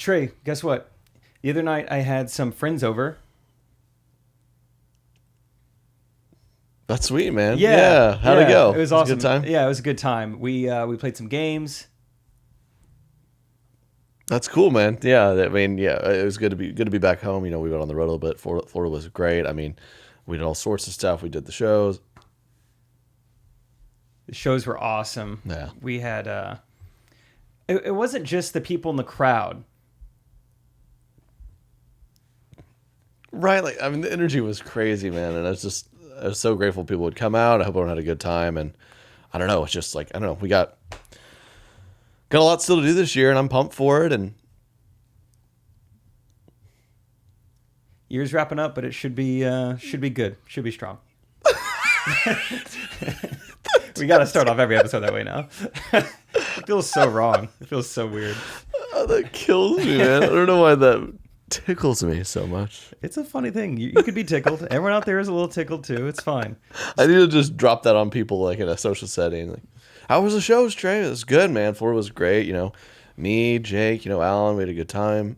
Trey, guess what? The other night I had some friends over. That's sweet, man. Yeah. How'd it go? It was awesome. A good time? Yeah, it was a good time. We played some games. That's cool, man. Yeah, I mean, yeah, it was good to be back home. You know, we went on the road a little bit. Florida was great. I mean, we did all sorts of stuff. We did the shows. The shows were awesome. Yeah. We had it wasn't just the people in the crowd. Right, like I mean, the energy was crazy, man, and I was so grateful people would come out. I hope everyone had a good time, and I don't know, it's just like I don't know, we got a lot still to do this year, and I'm pumped for it. And Year's wrapping up, but it should be good, should be strong. We got to start off every episode that way now. It feels so wrong. It feels so weird. Oh, that kills me, man. I don't know why that tickles me so much. It's a funny thing. You could be tickled. Everyone out there is a little tickled too. It's fine. I need to just drop that on people, like in a social setting. Like, how was the shows, Trey? It was good, man. Florida was great. You know, me, Jake, Alan, we had a good time.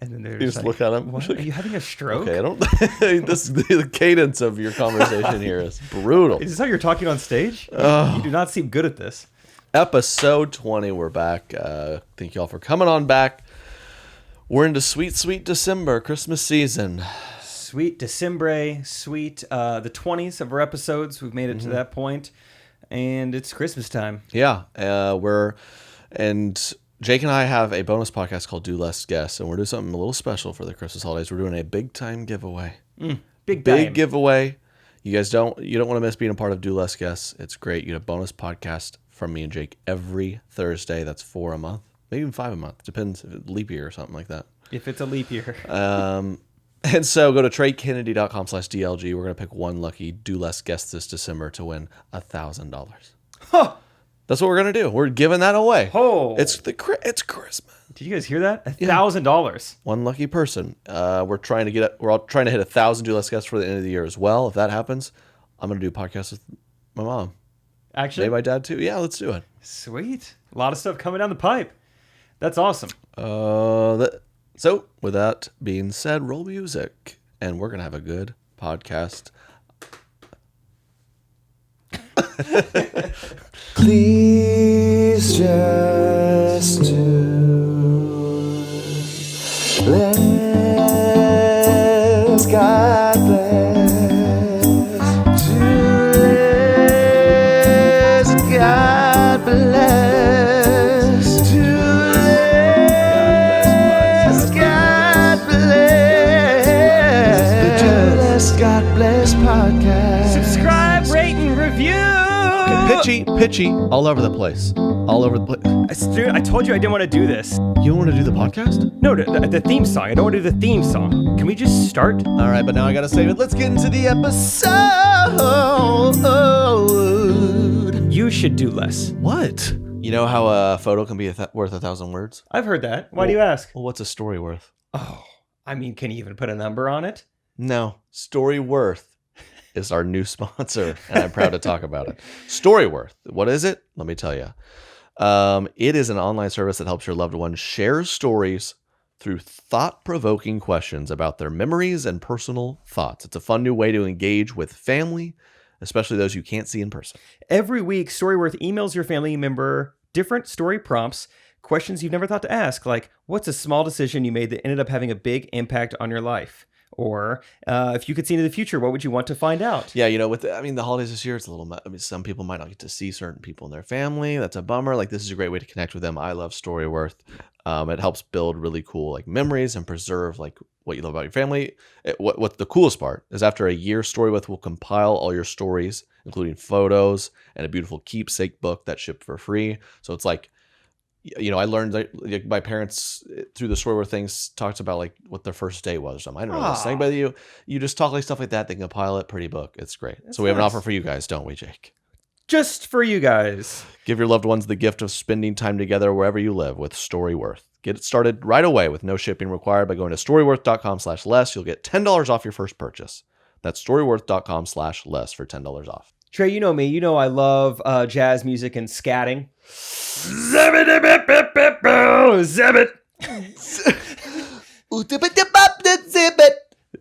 And then they're You just just like, look at him. what? Are you having a stroke? Okay, I don't. The cadence of your conversation here is brutal. Is this how you're talking on stage? You do not seem good at this. Episode 20, we're back. Thank you all for coming on back. We're into sweet, sweet December, Christmas season. Sweet December, sweet the 20s of our episodes. We've made it to that point, and it's Christmas time. Yeah, and Jake and I have a bonus podcast called Do Less Guess, and we're doing something a little special for the Christmas holidays. We're doing a big time giveaway. Big time. Big giveaway. You guys don't want to miss being a part of Do Less Guess. It's great. You get a bonus podcast from me and Jake every Thursday. That's 4 a month, maybe even 5 a month. Depends if it's leap year or something like that. If it's a leap year. And so go to TreyKennedy.com/DLG. We're going to pick one lucky Do Less Guess this December to win $1,000. Huh. That's what we're going to do. We're giving that away. Oh. It's Christmas. Did you guys hear that? $1,000. One lucky person. We're all trying to hit 1,000 Do Less Guess for the end of the year as well. If that happens, I'm going to do a podcast with my mom. Actually? Maybe my dad too. Yeah, let's do it. Sweet. A lot of stuff coming down the pipe. That's awesome. So, with that being said, roll music, and we're going to have a good podcast. Please just do. Bless, God bless. Do less, God bless. Do less, God bless. The Do Less, God Bless podcast. Subscribe, rate, and review. Pitchy, all over the place. I told you I didn't want to do this. You don't want to do the podcast? No, the theme song. I don't want to do the theme song. Can we just start? All right, but now I got to save it. Let's get into the episode. You should do less. What? You know how a photo can be worth 1,000 words? I've heard that. Why do you ask? Well, what's a story worth? Oh, I mean, can you even put a number on it? No. Storyworth is our new sponsor, and I'm proud to talk about it. Storyworth. What is it? Let me tell you. It is an online service that helps your loved one share stories through thought-provoking questions about their memories and personal thoughts. It's a fun new way to engage with family, especially those you can't see in person. Every week, Storyworth emails your family member different story prompts, questions you've never thought to ask, like, what's a small decision you made that ended up having a big impact on your life? Or if you could see into the future, what would you want to find out? Yeah, the holidays this year, it's a little, some people might not get to see certain people in their family. That's a bummer. Like, this is a great way to connect with them. I love Storyworth. It helps build really cool, like, memories and preserve, like, what you love about your family. What the coolest part is, after a year, Storyworth will compile all your stories, including photos and a beautiful keepsake book that's shipped for free. So it's like, I learned that my parents, through the Storyworth things, talked about like what their first date was or something. I don't know this thing, but you just talk like stuff like that. They can compile it, pretty book. It's great. So we have an offer for you guys, don't we, Jake? Just for you guys. Give your loved ones the gift of spending time together wherever you live with Storyworth. Get it started right away with no shipping required by going to storyworth.com/less. You'll get $10 off your first purchase. That's storyworth.com/less for $10 off. Trey, you know me. You know I love jazz music and scatting. Oh, Zebit. Zebit.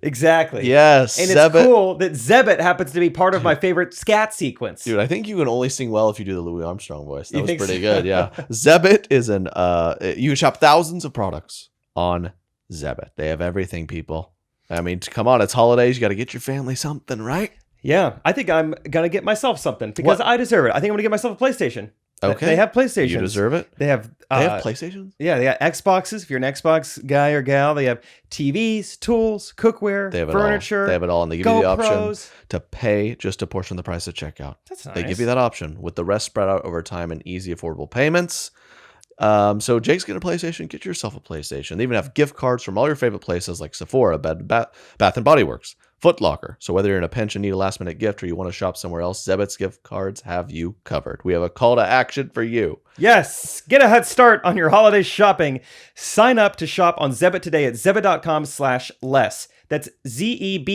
Exactly. Yes, And it's Zebit. cool that Zebit happens to be part of my favorite scat sequence. Dude, I think you can only sing well if you do the Louis Armstrong voice. That You was think pretty so? good, yeah. Zebit is an you can shop thousands of products on Zebit. They have everything, people. I mean, come on, it's holidays. You got to get your family something, right? Yeah, I think I'm gonna get myself something because I deserve it. I think I'm gonna get myself a PlayStation. Okay. They have PlayStations. You deserve it. They have They have PlayStations? Yeah, they got Xboxes. If you're an Xbox guy or gal, they have TVs, tools, cookware, They have it furniture. all. They have it all, and they give you the option GoPros. to pay just a portion of the price at checkout. That's nice. They give you that option with the rest spread out over time in easy, affordable payments. So Jake's getting a PlayStation. Get yourself a PlayStation. They even have gift cards from all your favorite places like Sephora, Bath and Body Works, Foot Locker. So whether you're in a pinch and need a last minute gift or you want to shop somewhere else, Zebit's gift cards have you covered. We have a call to action for you. Yes, get a head start on your holiday shopping. Sign up to shop on Zebit today at zebit.com/less. That's zebit.com/less.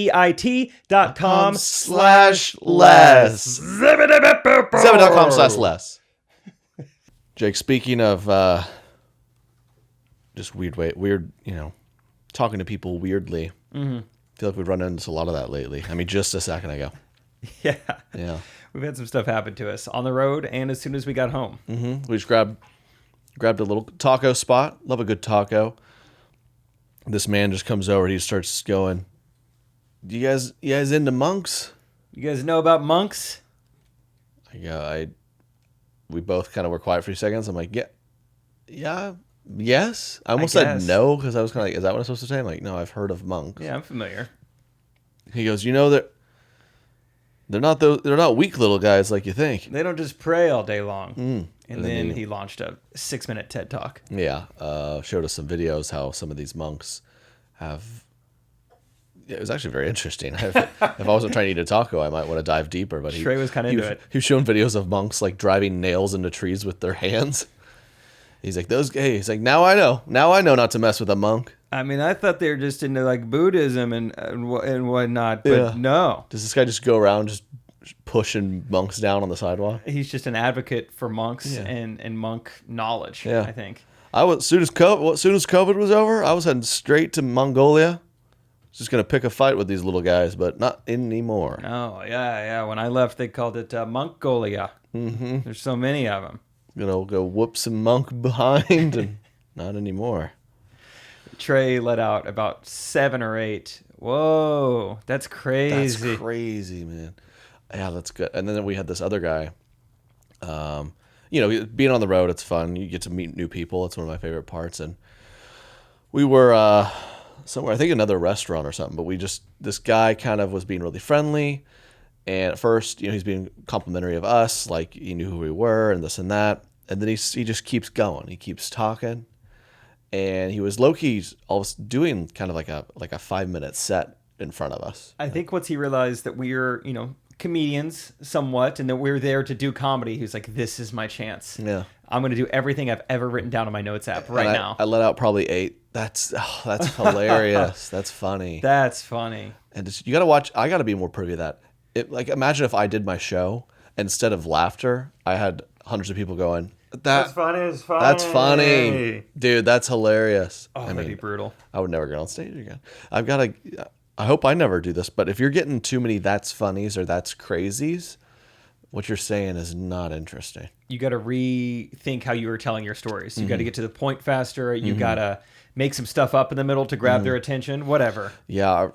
Zebit.com/less. Jake, speaking of just weird, talking to people weirdly. I feel like we've run into a lot of that lately. I mean, just a second ago. Yeah. Yeah. We've had some stuff happen to us on the road and as soon as we got home. We just grabbed a little taco spot. Love a good taco. This man just comes over. He starts going, you guys into monks? You guys know about monks? We both kind of were quiet for a few seconds. I'm like, yes. I almost guess. said no because I was kind of like, is that what I'm supposed to say? I'm like, no, I've heard of monks. Yeah, I'm familiar. He goes, that they're not weak little guys like you think. They don't just pray all day long. And then then he launched a 6-minute TED Talk. Yeah, showed us some videos how some of these monks have. Yeah, it was actually very interesting. If I wasn't trying to eat a taco, I might want to dive deeper. But Trey was kind of into it. He was showing videos of monks like driving nails into trees with their hands. He's like, he's like, now I know not to mess with a monk. I mean, I thought they were just into like Buddhism and whatnot, but no. Does this guy just go around just pushing monks down on the sidewalk? He's just an advocate for monks and monk knowledge, Yeah. I think. As soon as COVID was over, I was heading straight to Mongolia. Just gonna pick a fight with these little guys, but not anymore. Oh, yeah. When I left, they called it Mongolia. Mm-hmm. There's so many of them. Go whoop some monk behind, and not anymore. Trey let out about 7 or 8. Whoa, that's crazy. That's crazy, man. Yeah, that's good. And then we had this other guy. Being on the road, it's fun. You get to meet new people. It's one of my favorite parts. And we were somewhere, I think another restaurant or something, but this guy kind of was being really friendly. And at first, he's being complimentary of us, like he knew who we were and this and that. And then he just keeps going. He keeps talking. And he was low-key always doing kind of like a 5-minute set in front of us. I think once he realized that we're, comedians somewhat and that we're there to do comedy, he was like, this is my chance. Yeah. I'm going to do everything I've ever written down on my notes app now. I let out probably 8. That's hilarious. That's funny. That's funny. And you got to watch. I got to be more privy to that. Imagine if I did my show, instead of laughter, I had hundreds of people going, That's funny. That's funny. Dude, that's hilarious. Oh, that'd be brutal. I would never get on stage again. I hope I never do this, but if you're getting too many that's funnies or that's crazies, what you're saying is not interesting. You got to rethink how you were telling your stories. You got to get to the point faster. You got to make some stuff up in the middle to grab their attention, whatever. Yeah.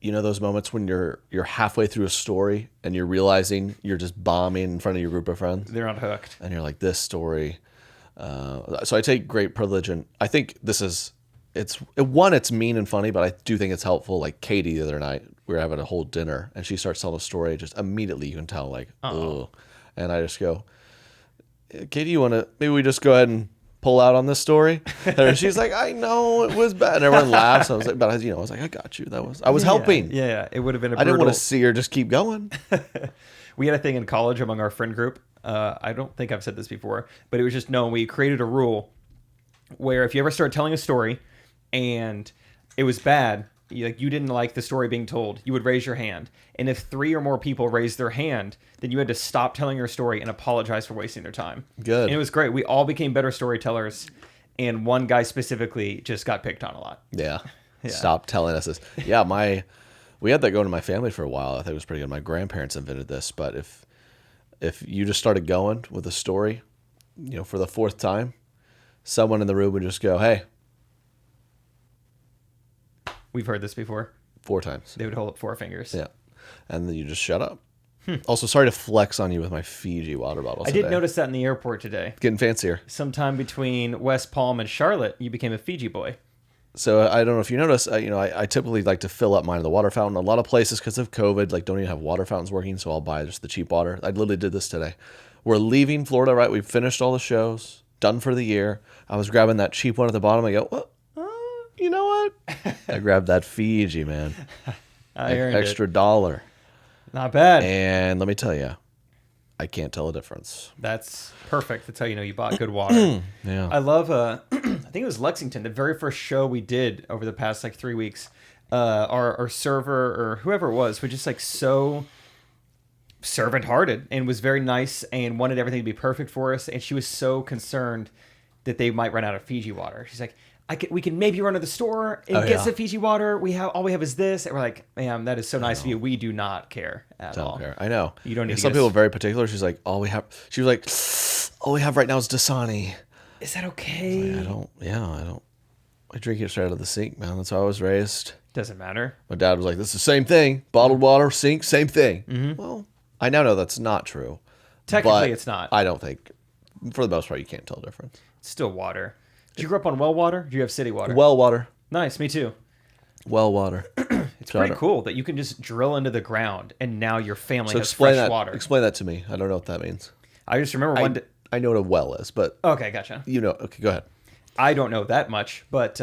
Those moments when you're halfway through a story and you're realizing you're just bombing in front of your group of friends. They're unhooked. And you're like, this story. So I take great privilege, and I think it's mean and funny, but I do think it's helpful. Like Katie the other night, we were having a whole dinner and she starts telling a story. Just immediately you can tell like, ugh. And I just go, Katie, maybe we just go ahead and pull out on this story? And she's like, I know it was bad. And everyone laughs. I was like, but I was like, I got you. I was helping. Yeah. It would have been I didn't want to see her just keep going. We had a thing in college among our friend group. I don't think I've said this before, but it was just known. We created a rule where if you ever start telling a story and it was bad, you didn't like the story being told, you would raise your hand. And if 3 or more people raised their hand, then you had to stop telling your story and apologize for wasting their time. Good. And it was great. We all became better storytellers. and one guy specifically just got picked on a lot. Yeah. Yeah. Stop telling us this. Yeah, we had that going in my family for a while. I think it was pretty good. My grandparents invented this, but if you just started going with a story, for the fourth time, someone in the room would just go, "Hey." We've heard this before. 4 times. They would hold up 4 fingers. Yeah. And then you just shut up. Also, sorry to flex on you with my Fiji water bottle I today. did notice that in the airport today. Getting fancier. Sometime between West Palm and Charlotte, you became a Fiji boy. So I don't know if you notice, I typically like to fill up mine in the water fountain. A lot of places, because of COVID, don't even have water fountains working, so I'll buy just the cheap water. I literally did this today. We're leaving Florida, right? We've finished all the shows, done for the year. I was grabbing that cheap one at the bottom. I go, well, you know what? I grabbed that Fiji, man. I earned Extra it. $1. Not bad. And let me tell you, I can't tell the difference. That's perfect. That's how you know you bought good water. Yeah. I love, I think it was Lexington, the very first show we did over the past 3 weeks. Our server or whoever it was just so servant-hearted and was very nice and wanted everything to be perfect for us. And she was so concerned that they might run out of Fiji water. She's like, we can maybe run to the store and get some Fiji water. All we have is this. And we're like, ma'am, that is so nice of you. We do not care at all. Don't care. I know. You don't need to Some get people us- are very particular. She was like, all we have right now is Dasani. Is that okay? I drink it straight out of the sink, man. That's how I was raised. Doesn't matter. My dad was like, this is the same thing. Bottled water, sink, same thing. Mm-hmm. Well, I now know that's not true. Technically, but it's not. I don't think, for the most part, you can't tell the difference. It's still water. Did you grow up on well water? Did you have city water? Well water. Nice, me too. Well water. It's pretty cool that you can just drill into the ground and now your family So has explain fresh that. water. Explain that to me. I don't know what that means. I just remember one day. I know what a well is, but Okay, gotcha. okay, go ahead. I don't know that much, but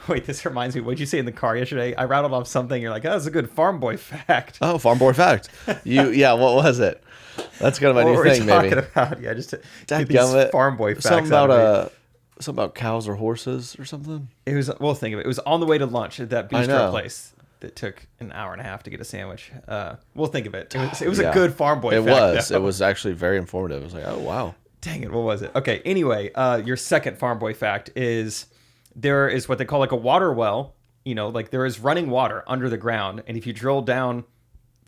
wait, this reminds me. What'd you say in the car yesterday? I rattled off something. You're like, oh, that's a good farm boy fact. Oh, farm boy fact. What was it? That's kind of my What new were we thing, maybe. talking about? Yeah, just to get Dadgummit. these farm boy facts Something out about of me. something about cows or horses or something. It was. Well, think of it. It was on the way to lunch at that I bistro know. place that took an hour and a half to get a sandwich. We'll think of it. It was Yeah. a good farm boy It fact. was. though. It was actually very informative. It was like, oh wow. Dang it, what was it? Okay, anyway, your second farm boy fact is there is what they call a water well. There is running water under the ground, and if you drill down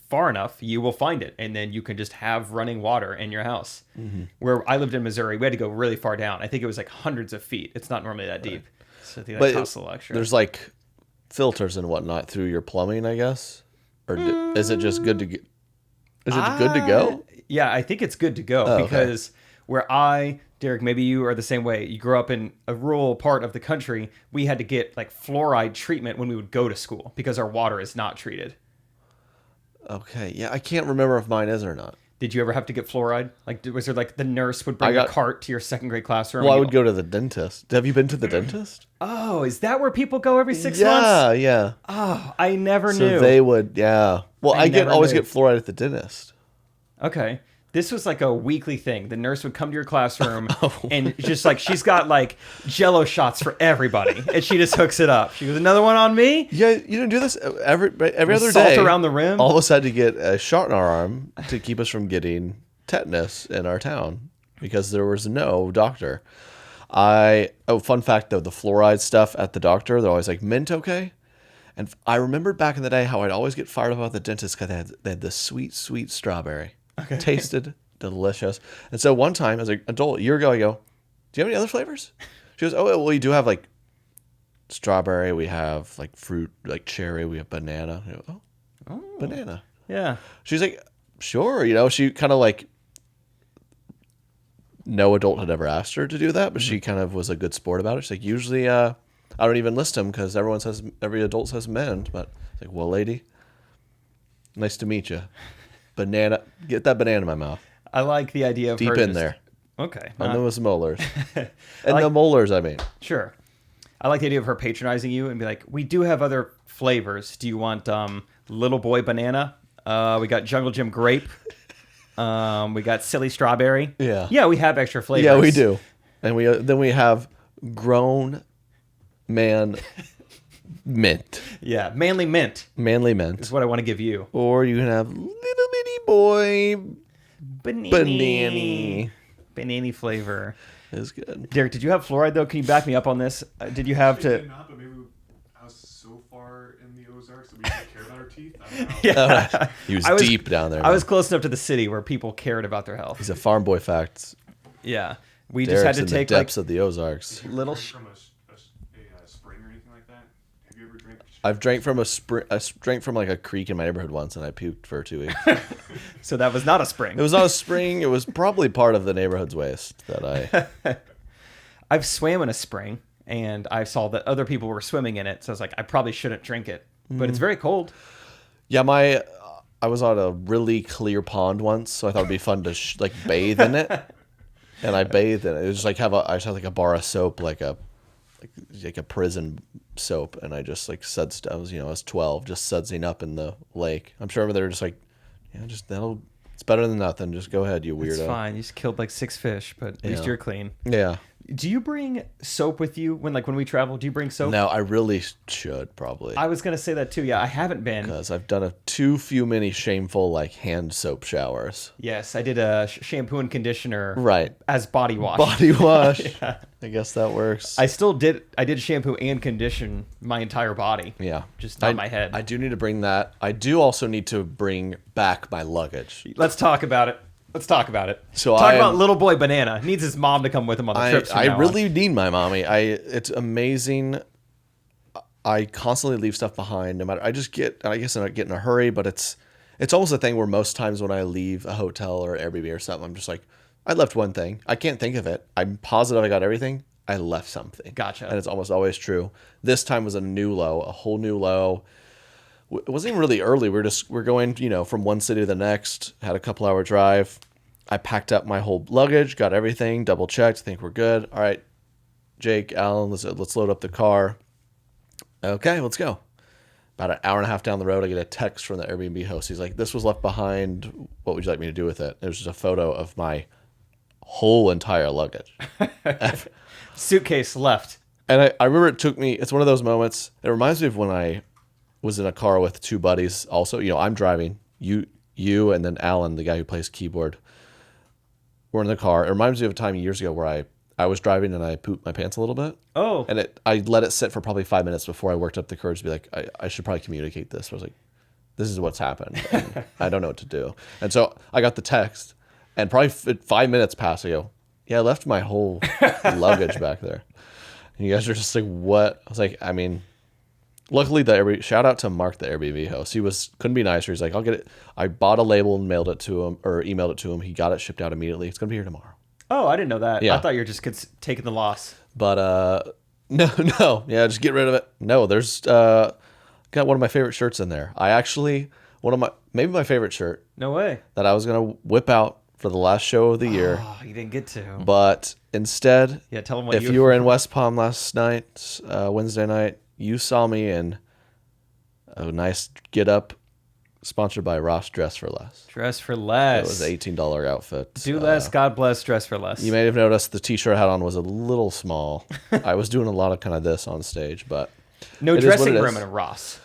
far enough, you will find it, and then you can just have running water in your house. Mm-hmm. Where I lived in Missouri, we had to go really far down. I think it was hundreds of feet. It's not normally that deep. So I think that costs a little extra. There's filters and whatnot through your plumbing, I guess. Or is it just good to get? Is it good to go? Yeah, I think it's good to go because where Derek, maybe you are the same way. You grew up in a rural part of the country. We had to get fluoride treatment when we would go to school because our water is not treated. Okay, yeah, I can't remember if mine is or not. Did you ever have to get fluoride? Was there the nurse would bring a cart to your second grade classroom? Well, I would go to the dentist. Have you been to the dentist? Oh, is that where people go every 6 months? Yeah. Oh, I never So knew. they would, yeah. Well, I never always knew. get fluoride at the dentist. Okay. This was a weekly thing. The nurse would come to your classroom and just she's got Jello shots for everybody, and she just hooks it up. She goes, "Another one on me." Yeah, you don't do this every other Salt day. around the rim. All of us had to get a shot in our arm to keep us from getting tetanus in our town because there was no doctor. Fun fact though, the fluoride stuff at the doctor, they're always like, mint okay? And I remembered back in the day how I'd always get fired up about the dentist because they had this sweet, sweet strawberry. Okay. Tasted delicious. And so one time as an adult, a year ago, I go, do you have any other flavors? She goes, oh, well, we do have strawberry. We have fruit, cherry. We have banana. I go, oh, banana. Yeah. She's like, sure. She kind of no adult had ever asked her to do that, but she kind of was a good sport about it. She's like, usually I don't even list them because every adult says men. But it's like, well, lady, nice to meet you. Banana, get that banana in my mouth. I like the idea of Deep her in just- there. Okay. On those molars. And like- the molars, I mean. Sure. I like the idea of her patronizing you and be like, we do have other flavors. Do you want Little Boy Banana? We got Jungle Gym Grape. We got Silly Strawberry. Yeah. Yeah, we have extra flavors. Yeah, we do. And then we have grown man mint. Yeah, Manly Mint Manly is mint. what I want to give you. Or you can have little bitty boy Banana. banana. Banana flavor. It was good. Derek, did you have fluoride though? Can you back me up on this? Did you have I to? did not, but maybe I was so far in the Ozarks that we didn't care about our teeth. I don't know. Yeah, He was I was- deep down there. I was man. close enough to the city where people cared about their health. He's a farm boy fact. Yeah, we Derek's just had in to the take depths of the Ozarks. Did you little drink sh- from a spring or anything like that? Have you ever drank? I've drank from drank from like a creek in my neighborhood once, and I puked for 2 weeks. so that was not a spring. It was not a spring. It was probably part of the neighborhood's waste that I. I've swam in a spring, and I saw that other people were swimming in it, so I was like, I probably shouldn't drink it, but it's very cold. Yeah, I was on a really clear pond once, so I thought it'd be fun to like bathe in it, and I bathed in it. It was just like I just had like a bar of soap, like a prison soap, and I just like I was 12, just sudsing up in the lake. I'm sure they were just like, yeah, just it's better than nothing. Just go ahead, you weirdo. It's fine. You just killed like 6 fish, but at least Yeah. you're clean. Yeah. Do you bring soap with you when we travel? Do you bring soap? No, I really should probably. I was gonna say that too. Yeah, I haven't been. Because I've done too many shameful like hand soap showers. Yes, I did a shampoo and conditioner Right. as body wash. Body wash. Yeah. I guess that works. I did shampoo and condition my entire body. Yeah. Just not my head. I do need to bring that. I do also need to bring back my luggage. Let's talk about it. So Talk about little boy Banana. Needs his mom to come with him on the trips. I really need my mommy. It's amazing. I constantly leave stuff behind. No matter, I guess I get in a hurry, but it's almost a thing where most times when I leave a hotel or Airbnb or something, I'm just like, I left one thing. I can't think of it. I'm positive I got everything. I left something. Gotcha. And it's almost always true. This time was a whole new low. It wasn't even really early. We're going, from one city to the next. Had a couple hour drive. I packed up my whole luggage, got everything, double checked. Think we're good. All right, Jake, Alan, let's load up the car. Okay, let's go. About an hour and a half down the road, I get a text from the Airbnb host. He's like, "This was left behind. What would you like me to do with it?" It was just a photo of my whole entire luggage. Suitcase left. And I remember it took me. It's one of those moments. It reminds me of when I was in a car with 2 buddies. Also, I'm driving. You, and then Alan, the guy who plays keyboard. We're in the car. It reminds me of a time years ago where I was driving and I pooped my pants a little bit. Oh. And I let it sit for probably 5 minutes before I worked up the courage to be like, I should probably communicate this. I was like, this is what's happened. And I don't know what to do. And so I got the text, and probably 5 minutes passed. I go, yeah, I left my whole luggage back there. And you guys are just like, what? I was like, I mean, luckily shout out to Mark, the Airbnb host. He couldn't be nicer. He's like, I'll get it. I bought a label and mailed it to him, or emailed it to him. He got it shipped out immediately. It's gonna be here tomorrow. Oh, I didn't know that. Yeah. I thought you were just taking the loss. But no, yeah, just get rid of it. No, there's got one of my favorite shirts in there. Maybe my favorite shirt No way. that I was gonna whip out for the last show of the year, Oh, you didn't get to. but instead, Yeah, tell them what if you were in West Palm last night, Wednesday night, you saw me in a nice get up, sponsored by Ross Dress for Less. Dress for less. It was an $18 outfit. Do less, God bless. Dress for less. You may have noticed the t-shirt I had on was a little small. I was doing a lot of kind of this on stage, but no it is dressing what it room is. in a Ross.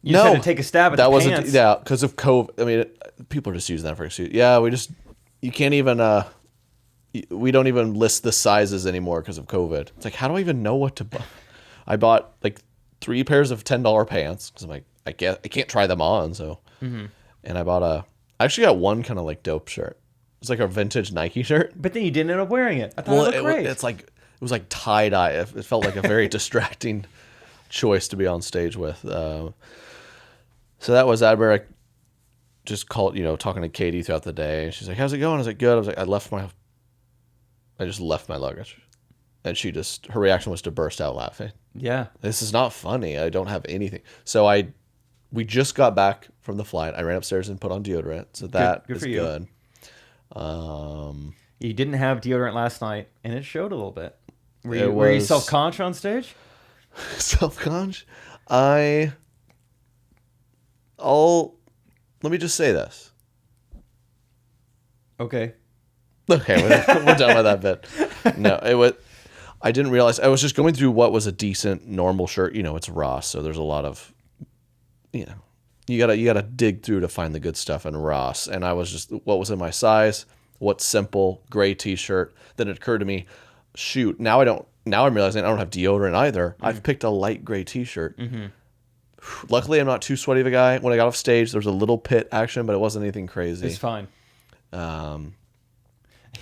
You just had to take a stab at that the wasn't pants. yeah, because of COVID. I mean, people are just using that for excuse. Yeah, you can't even we don't even list the sizes anymore because of COVID. It's like, how do I even know what to buy? I bought like 3 pairs of $10 pants because I'm like, I can't try them on. So, and I actually got one kind of like dope shirt. It's like a vintage Nike shirt. But then you didn't end up wearing it. I thought it looked great. It was like tie dye. It felt like a very distracting choice to be on stage with. So that was that. Where I just called, talking to Katie throughout the day. And she's like, "How's it going?" I was like, "Good." I was like, I just left my luggage, and her reaction was to burst out laughing. Yeah. This is not funny. I don't have anything. So we just got back from the flight. I ran upstairs and put on deodorant. So that Good is for you. good. You didn't have deodorant last night, and it showed a little bit. Were It you was- self-conscious on stage? Self-conscious. Let me just say this. Okay. Okay, we're done with that bit. No, I didn't realize. I was just going through what was a decent, normal shirt. It's Ross, so there's a lot of, you gotta dig through to find the good stuff in Ross. And I was just, what was in my size? What's simple? Gray T-shirt. Then it occurred to me, shoot, now I'm realizing I don't have deodorant either. I've picked a light gray t-shirt. Luckily, I'm not too sweaty of a guy. When I got off stage, there was a little pit action, but it wasn't anything crazy. It's fine.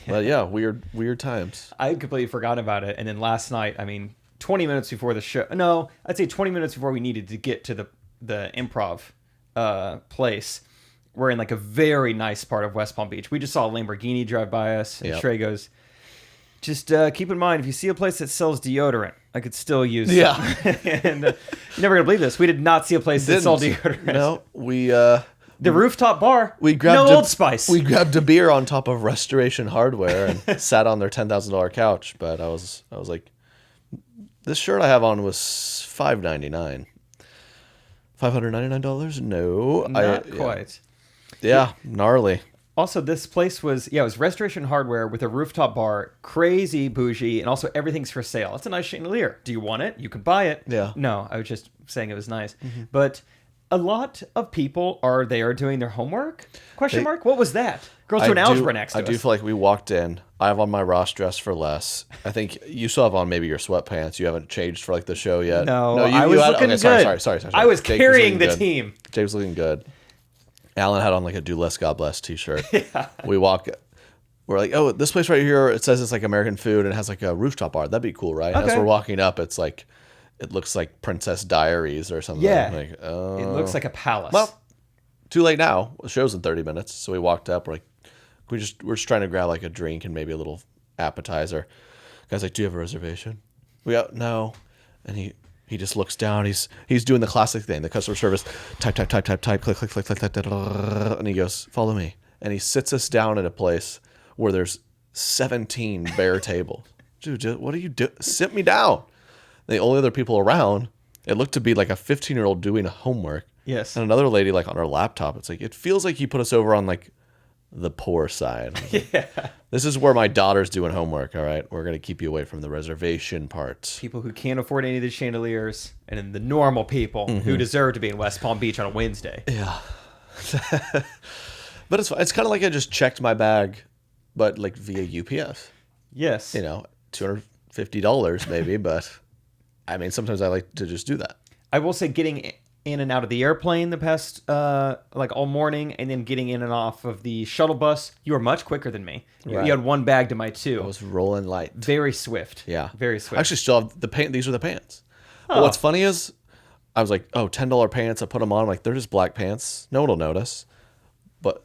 But yeah, weird times. I completely forgot about it. And then last night, I mean, 20 minutes before the show. No, I'd say 20 minutes before we needed to get to the improv place. We're in like a very nice part of West Palm Beach. We just saw a Lamborghini drive by us. And Trey goes, just keep in mind, if you see a place that sells deodorant, I could still use some. And you're never going to believe this. We did not see a place that sold deodorant. No, we... the rooftop bar, we grabbed Old Spice. We grabbed a beer on top of Restoration Hardware and sat on their $10,000 couch. But I was like, this shirt I have on was $5.99. $599? No, Not quite. Yeah, gnarly. Also, this place was, it was Restoration Hardware with a rooftop bar, crazy bougie, and also everything's for sale. It's a nice chandelier. Do you want it? You can buy it. Yeah. No, I was just saying it was nice. But a lot of people are there doing their homework? Question mark? What was that? Girls doing algebra next to us. I do feel like we walked in. I have on my Ross dress for less. I think you still have on maybe your sweatpants. You haven't changed for like the show yet. No, you, I was looking good. Sorry. I was Jake carrying the good. team. Jake was looking good. Alan had on like a Do Less God Bless t-shirt. We're like, oh, this place right here, it says it's like American food and it has like a rooftop bar. That'd be cool, right? Okay. As we're walking up, it's like, it looks like Princess Diaries or something. Yeah. Like, oh. It looks like a palace. Well, too late now. The show's in 30 minutes. So we walked up. We're like, we're just trying to grab like a drink and maybe a little appetizer. Guy's like, do you have a reservation? We go, no. And he just looks down. He's doing the classic thing, the customer service, type, click, and he goes, follow me. And he sits us down at a place where there's 17 bare tables. Dude, what are you doing? Sit me down. And the only other people around, it looked to be like a 15-year-old doing homework. Yes. And another lady like on her laptop. It's like, it feels like he put us over on like the poor side. Yeah. This is where my daughter's doing homework, all right? We're going to keep you away from the reservation parts. People who can't afford any of the chandeliers, and then the normal people who deserve to be in West Palm Beach on a Wednesday. Yeah. But it's kind of like I just checked my bag, but like via UPS. Yes. You know, $250 maybe, but I mean, sometimes I like to just do that. I will say getting in and out of the airplane the past, like all morning, and then getting in and off of the shuttle bus, you were much quicker than me. You had one bag to my two. I was rolling light. Very swift. Yeah. Very swift. I actually still have the pants. These are the pants. But what's funny is I was like, oh, $10 pants. I put them on. I'm like, they're just black pants. No one will notice. But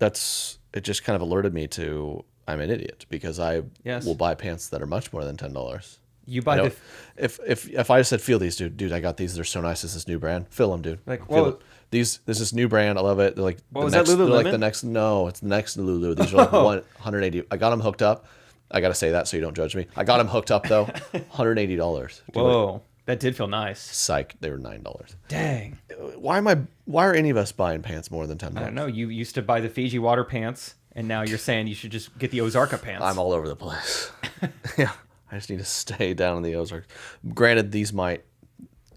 it just kind of alerted me to I'm an idiot because I will buy pants that are much more than $10. You buy if I just said, feel these, dude, I got these. They're so nice. It's this new brand. Fill them, dude. Like, feel it. This is new brand. I love it. They're like, what was that, Lululemon? They're like the next, no, it's the next Lulu. These are like 180. I got them hooked up. I got to say that so you don't judge me. I got them hooked up though. $180. Whoa. That did feel nice. Psych. They were $9. Dang. Why are any of us buying pants more than $10? I don't know. You used to buy the Fiji water pants, and now you're saying you should just get the Ozarka pants. I'm all over the place. Yeah. I just need to stay down in the Ozarks. Granted, these might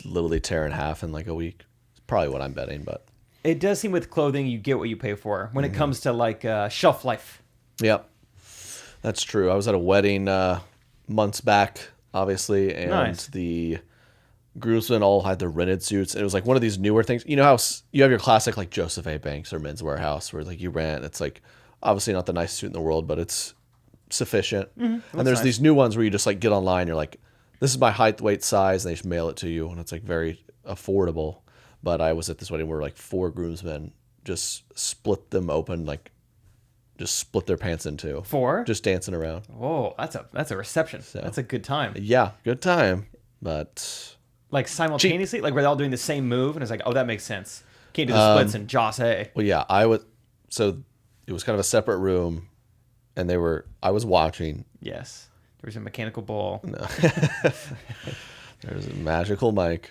literally tear in half in like a week. It's probably what I'm betting, but it does seem with clothing you get what you pay for when it comes to like shelf life. Yep, that's true. I was at a wedding months back, obviously, and the groomsmen all had their rented suits. And it was like one of these newer things. You know how you have your classic like Joseph A. Banks or Men's Warehouse where like you rent. It's like obviously not the nicest suit in the world, but it's sufficient. And there's these new ones where you just like get online, you're like, this is my height, weight, size, and they just mail it to you, and it's like very affordable. But I was at this wedding where like 4 groomsmen just split them open, like just split their pants in two. 4? Just dancing around. Whoa, that's a reception. So, that's a good time. Yeah, good time. But like simultaneously, like where they're all doing the same move, and it's like, oh, that makes sense. Can't do the splits in Joss A. Well, yeah, so it was kind of a separate room. And I was watching. Yes. There was a mechanical bull. No. There's a magical mic.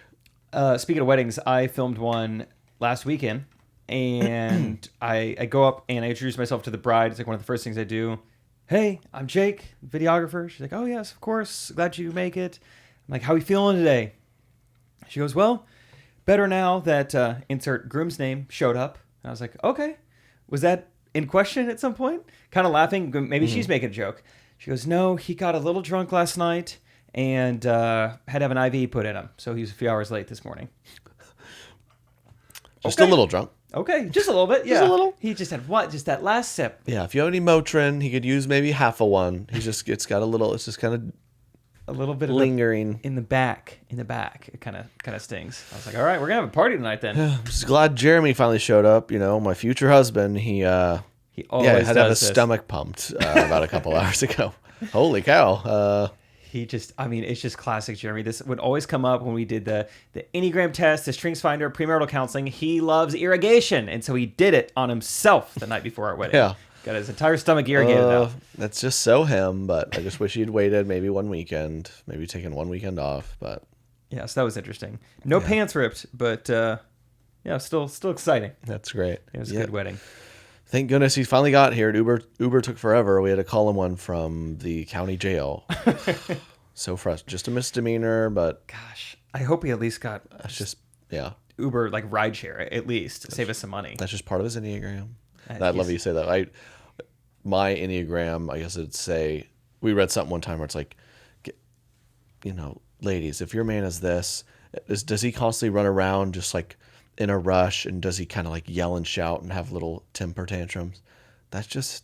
Speaking of weddings, I filmed one last weekend. And I go up and I introduce myself to the bride. It's like one of the first things I do. Hey, I'm Jake, videographer. She's like, oh, yes, of course. Glad you make it. I'm like, how are you feeling today? She goes, well, better now that insert groom's name showed up. And I was like, okay. Was that in question at some point? Kind of laughing. Maybe she's making a joke. She goes, no, he got a little drunk last night and had to have an IV put in him. So he was a few hours late this morning. Just a little drunk. Okay, just a little bit. Yeah. Just a little. He just had what? Just that last sip. Yeah, if you have any Motrin, he could use maybe half of one. It's got a little. It's just kind of A little bit lingering in the back. It kind of stings. I was like, all right, we're gonna have a party tonight then. I'm just glad Jeremy finally showed up. You know, my future husband. He always had to have his this. stomach pumped about a couple hours ago. Holy cow! It's just classic Jeremy. This would always come up when we did the Enneagram test, the Strengths Finder, premarital counseling. He loves irrigation, and so he did it on himself the night before our wedding. Yeah. Got his entire stomach irrigated out. That's just so him, but I just wish he'd waited maybe one weekend, maybe taken one weekend off. But Yeah, so that was interesting. No pants ripped, but still exciting. that's great. It was a good wedding. Thank goodness he finally got here. Uber took forever. We had to call him one from the county jail. So frustrating. Just a misdemeanor, but Gosh, I hope he at least got that's just Uber like rideshare at least to save us some money. that's just part of his Enneagram. I He's- love you say that. My Enneagram, I guess it'd say, we read something one time where it's like, ladies, if your man is this, does he constantly run around just like in a rush, and does he kind of like yell and shout and have little temper tantrums? That's just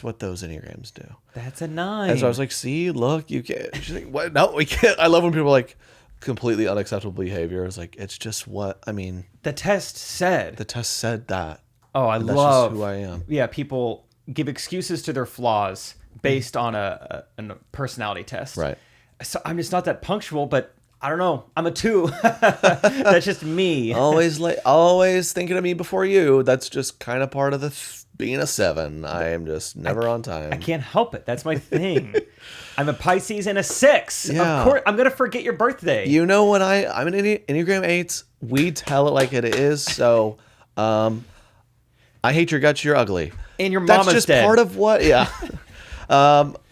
what those Enneagrams do. That's a 9. And so I was like, see, look, you can't. She's like, what? No, we can't. I love when people are like completely unacceptable behavior. It's like, it's just the test said. the test said that. Oh, I And that's love just who I am. Yeah, people give excuses to their flaws based on a personality test. Right. So I'm just not that punctual, but I don't know. I'm a 2. That's just me. Always thinking of me before you. That's just kind of part of being a 7. I am just never on time. I can't help it. That's my thing. I'm a Pisces and a 6. Yeah. Of course, I'm gonna forget your birthday. You know what? I'm an Enneagram 8. We tell it like it is. So, I hate your guts. You're ugly. And your That's mama's just dead. part of what. Yeah.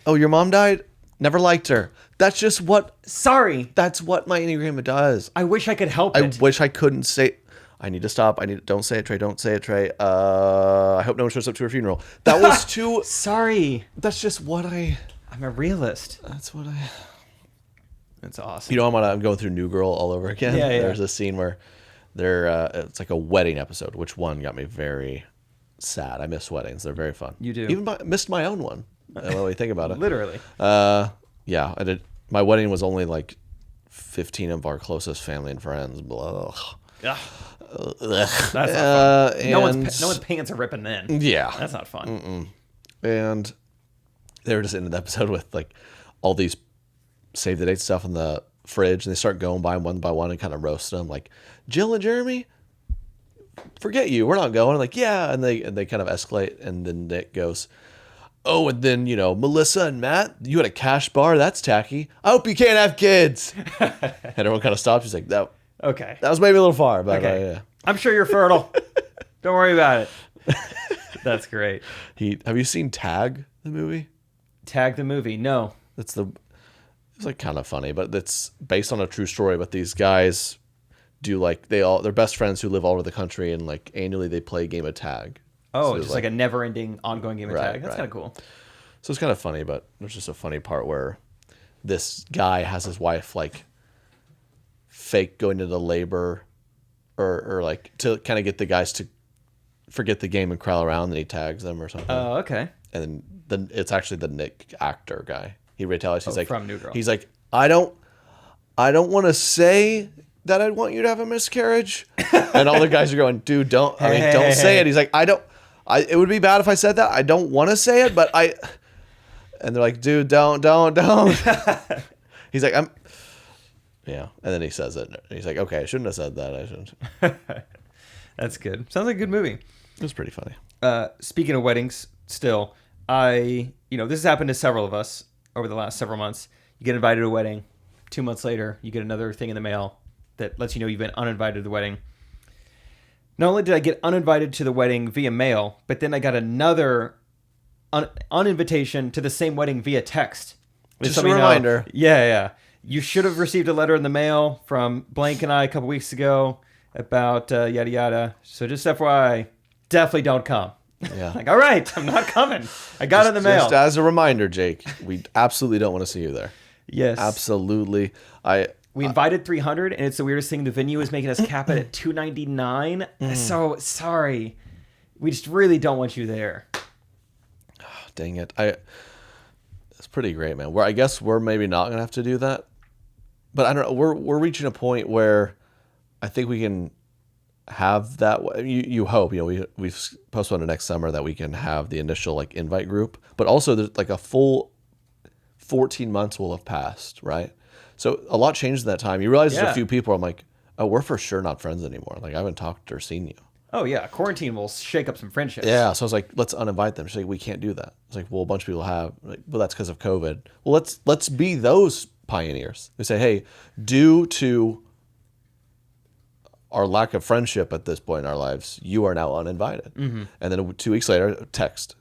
Your mom died. Never liked her. That's just what. Sorry. That's what my Enneagram does. I wish I could help I it. wish I couldn't say. I need to stop. Don't say it, Trey. Don't say it, Trey. I hope no one shows up to her funeral. That was too. Sorry. That's just what I. I'm a realist. That's what I. That's awesome. You know, I'm going through New Girl all over again. Yeah. There's a scene where it's like a wedding episode, which one got me very sad. I miss weddings. They're very fun. You do. Even missed my own one. When we think about it. Literally. Yeah, I did. My wedding was only like 15 of our closest family and friends. Blah. Ugh. That's not fun. No and- one's pants are ripping then. Yeah. That's not fun. And they were just ending the episode with like all these save the date stuff in the fridge, and they start going by one and kind of roast them. Like, Jill and Jeremy, forget you, we're not going. I'm like, yeah, and they kind of escalate, and then Nick goes, oh, and then Melissa and Matt, you had a cash bar. That's tacky. I hope you can't have kids. And everyone kind of stopped. He's like, that Okay. was maybe a little far, but Okay. I'm sure you're fertile. Don't worry about it. That's great. Have you seen Tag, the movie? Tag the movie. No. It's like kind of funny, but it's based on a true story. But these guys do like they're best friends who live all over the country, and like annually they play a game of tag. Oh, So just like a never-ending, ongoing game of Right, tag. That's right. kind of cool. So it's kind of funny, but there's just a funny part where this guy has his wife like fake going into labor, or like to kind of get the guys to forget the game and crawl around, and he tags them or something. Oh, okay. And then it's actually the Nick actor guy. He retaliates. He's like from New Girl. He's like, I don't want to say that I'd want you to have a miscarriage. And all the guys are going, dude, don't say it. He's like, it would be bad if I said that. I don't want to say it, but and they're like, dude, don't. He's like, yeah. And then he says it. And he's like, okay, I shouldn't have said that. I shouldn't. That's good. Sounds like a good movie. It was pretty funny. Speaking of weddings, still, this has happened to several of us over the last several months. You get invited to a wedding. 2 months later, you get another thing in the mail that lets you know you've been uninvited to the wedding. Not only did I get uninvited to the wedding via mail, but then I got another uninvitation to the same wedding via text. Just a reminder. Yeah. You should have received a letter in the mail from Blank and I a couple weeks ago about yada yada. So just FYI, definitely don't come. Yeah. Like, all right, I'm not coming. I got it in the mail. Just as a reminder, Jake, we absolutely don't want to see you there. Yes. Absolutely. We invited 300, and it's the weirdest thing. The venue is making us cap it at 299. So sorry. We just really don't want you there. Dang it. It's pretty great, man. I guess we're maybe not gonna have to do that. But I don't know. We're reaching a point where I think we can have that. You hope, we've postponed to next summer that we can have the initial like invite group, but also there's like a full 14 months will have passed, right? So a lot changed in that time. You realize there's a few people. I'm like, oh, we're for sure not friends anymore. Like I haven't talked or seen you. Oh yeah, quarantine will shake up some friendships. Yeah, so I was like, let's uninvite them. She's like, we can't do that. It's like, well, a bunch of people have. Like, well, that's because of COVID. Well, let's be those pioneers. They say, hey, due to our lack of friendship at this point in our lives, you are now uninvited. Mm-hmm. And then 2 weeks later, text.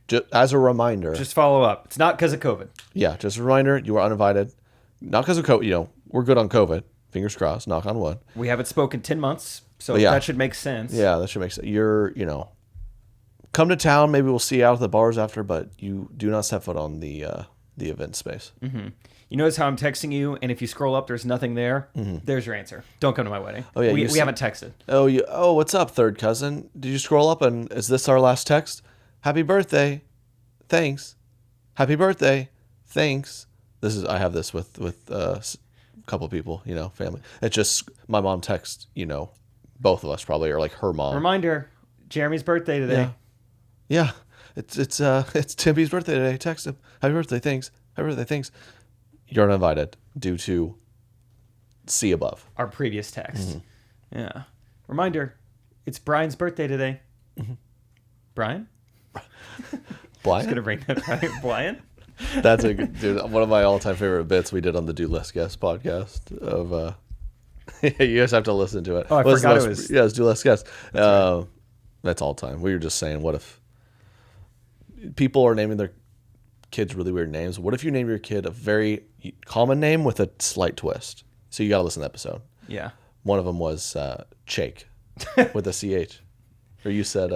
Just as a reminder. Just follow up. It's not because of COVID. Yeah, just a reminder, you are uninvited. Not because of COVID. We're good on COVID. Fingers crossed, knock on wood. We haven't spoken 10 months, so that should make sense. Yeah, that should make sense. You're, come to town. Maybe we'll see you out at the bars after, but you do not step foot on the event space. Mm-hmm. You notice how I'm texting you, and if you scroll up, there's nothing there. Mm-hmm. There's your answer. Don't come to my wedding. Oh yeah, we haven't texted. Oh, what's up, third cousin? Did you scroll up and is this our last text? Happy birthday, thanks. Happy birthday, thanks. I have this with a couple of people, family. It's just my mom texts, both of us probably, or like her mom. Reminder, Jeremy's birthday today. Yeah. It's Timmy's birthday today. Text him. Happy birthday, thanks. Happy birthday, thanks. You're uninvited due to see above. Our previous text. Mm-hmm. Yeah. Reminder, it's Brian's birthday today. Mm-hmm. Brian? Brian? Just gonna bring that right. Brian? That's a good dude. One of my all-time favorite bits we did on the Do Less Guess podcast of you guys have to listen to it. Oh, I forgot it was. Yeah, it's Do Less Guess. Right. That's all time. We were just saying, what if people are naming their kids really weird names? What if you name your kid a very common name with a slight twist? So you got to listen to the episode. Yeah. One of them was Chake with a CH. Or you said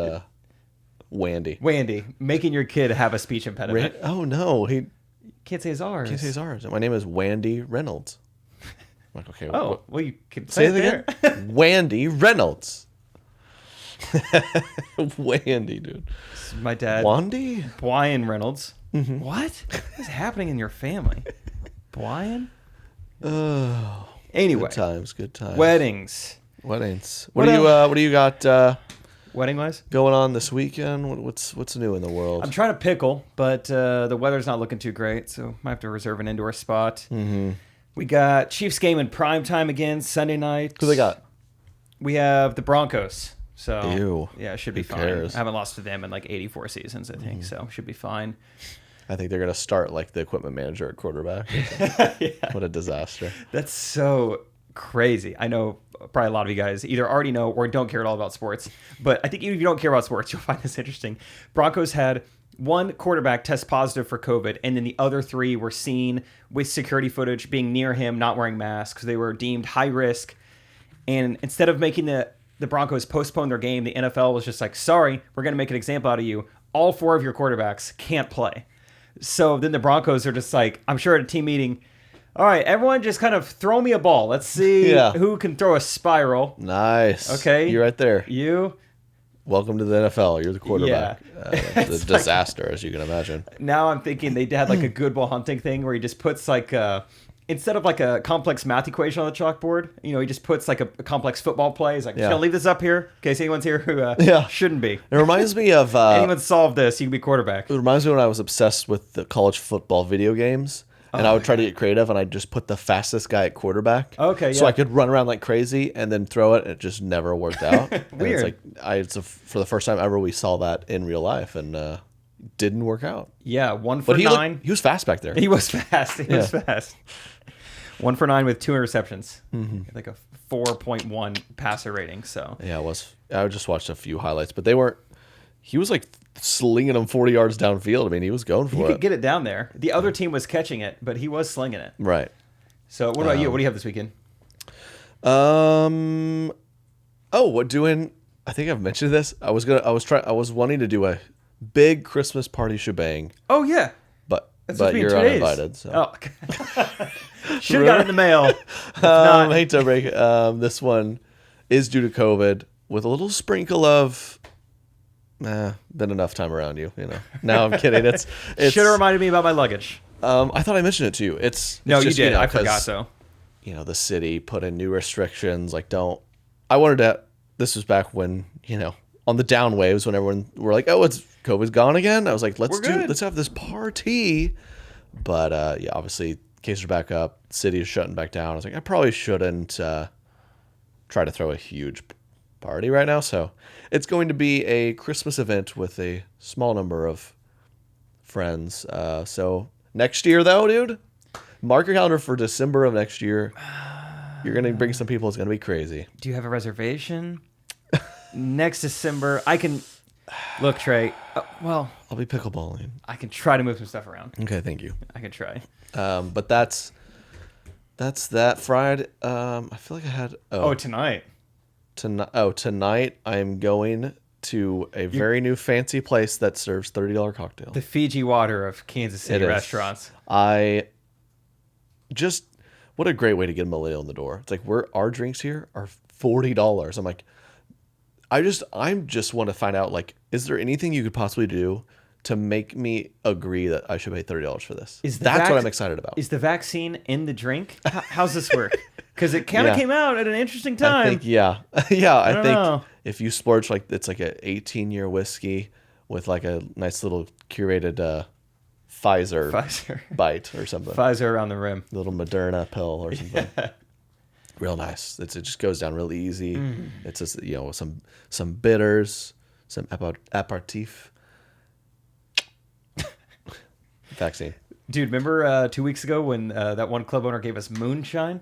Wandy. Wandy. Making your kid have a speech impediment. Oh, no. He can't say his R's. Can't say his R's. My name is Wandy Reynolds. I'm like, okay. Oh, well, you can say it again. Wandy Reynolds. Wandy, dude. My dad. Wandy? Brian Reynolds. Mm-hmm. What is happening in your family? Brian? Oh. Anyway. Good times. Weddings. What do you got wedding wise going on this weekend? What's new in the world? I'm trying to pickle, but the weather's not looking too great, so might have to reserve an indoor spot. Mm-hmm. We got Chiefs game in prime time again Sunday night. Who they got? We have the Broncos. So ew. Yeah, it should be fine. I haven't lost to them in like 84 seasons, I think. So should be fine. I think they're gonna start like the equipment manager at quarterback. Yeah. What a disaster. That's so crazy. I know probably a lot of you guys either already know or don't care at all about sports. But I think even if you don't care about sports, you'll find this interesting. Broncos had one quarterback test positive for COVID, and then the other three were seen with security footage being near him, not wearing masks. They were deemed high risk. And instead of making the Broncos postpone their game, the NFL was just like, sorry, we're going to make an example out of you. All four of your quarterbacks can't play. So then the Broncos are just like, I'm sure at a team meeting, all right, everyone just kind of throw me a ball. Let's see who can throw a spiral. Nice. Okay. You're right there. You. Welcome to the NFL. You're the quarterback. Yeah. It's a disaster, as you can imagine. Now I'm thinking they had like a Good Will Hunting thing where he just puts like instead of like a complex math equation on the chalkboard, he just puts like a complex football play. He's like, just gonna leave this up here in case anyone's here who shouldn't be. It reminds me of anyone solved this, you can be quarterback. It reminds me when I was obsessed with the college football video games. And I would try to get creative, and I'd just put the fastest guy at quarterback. Okay, so I could run around like crazy and then throw it, and it just never worked out. Weird. And it's for the first time ever we saw that in real life, and didn't work out. Yeah, 1 for 9. He was fast back there. He was fast. He was fast. 1 for 9 with 2 interceptions. Mm-hmm. Like a 4.1 passer rating. So yeah, it was. I just watched a few highlights, but they weren't. He was like slinging them 40 yards downfield. I mean, he was going for it. He could get it down there. The other team was catching it, but he was slinging it. Right. So what about you? What do you have this weekend? We're doing I think I've mentioned this. I was wanting to do a big Christmas party shebang, Oh yeah, but supposed to be in you're 2 days. uninvited. So. Oh, should have got it in the mail. If not, I hate to break it. This one is due to COVID with a little sprinkle of been enough time around you, you know. No, I'm kidding. It's should have reminded me about my luggage. I thought I mentioned it to you. No, just, you did. I 'cause, forgot though. You know, the city put in new restrictions. Like, I wanted to. This was back when, you know, on the down waves when everyone were like, "Oh, COVID's gone again." I was like, let's have this party. But yeah, obviously cases are back up. City is shutting back down. I was like, I probably shouldn't try to throw a huge party right now. So it's going to be a Christmas event with a small number of friends. So next year, though, dude, mark your calendar for December of next year. You're going to bring some people. It's going to be crazy. Do you have a reservation? Next December, I can look, Trey. Well, I'll be pickleballing. I can try to move some stuff around. Okay, thank you. I can try. But that's that Friday. I feel like I had Tonight. Tonight I'm going to a very new fancy place that serves $30 cocktails. The Fiji water of Kansas City It is. restaurants. What a great way to get a millennial in the door. It's like our drinks here are $40. I'm like, I just want to find out, like, is there anything you could possibly do to make me agree that I should pay $30 for this? That's what I'm excited about. Is the vaccine in the drink? How's this work? Because it kind of Yeah. came out at an interesting time. I think, yeah. Yeah, I don't think know. if you splurge, like, it's like an 18-year whiskey with like a nice little curated Pfizer bite or something. Pfizer around the rim. Little Moderna pill or something. Real nice. It just goes down really easy. It's just, you know, some bitters, some aperitif. Vaccine. Dude, remember 2 weeks ago when that one club owner gave us moonshine?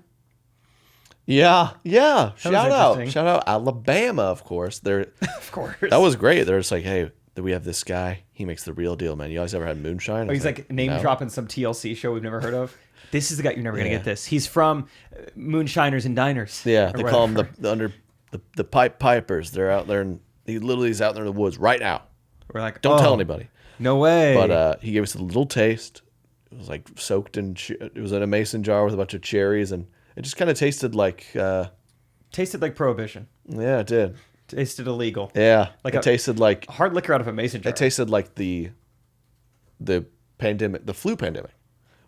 Yeah. was Shout out interesting. Alabama, of course. Of course. That was great. They're just like, hey, we have this guy. He makes the real deal, man. You guys ever had moonshine? He's like name no. dropping some TLC show we've never heard of. This is the guy you're never gonna Yeah. get this. He's from Moonshiners and Diners. Yeah, or they call them whatever. the pipe pipers. They're out there, and he literally is out there in the woods right now. We're like, Don't tell anybody. No way. But he gave us a little taste. It was like soaked in. It was in a mason jar with a bunch of cherries, and it just kind of tasted like. Tasted like prohibition. Yeah, it did. Tasted illegal. Yeah, Like it tasted like Hard liquor out of a mason jar. it tasted like the pandemic, the flu pandemic,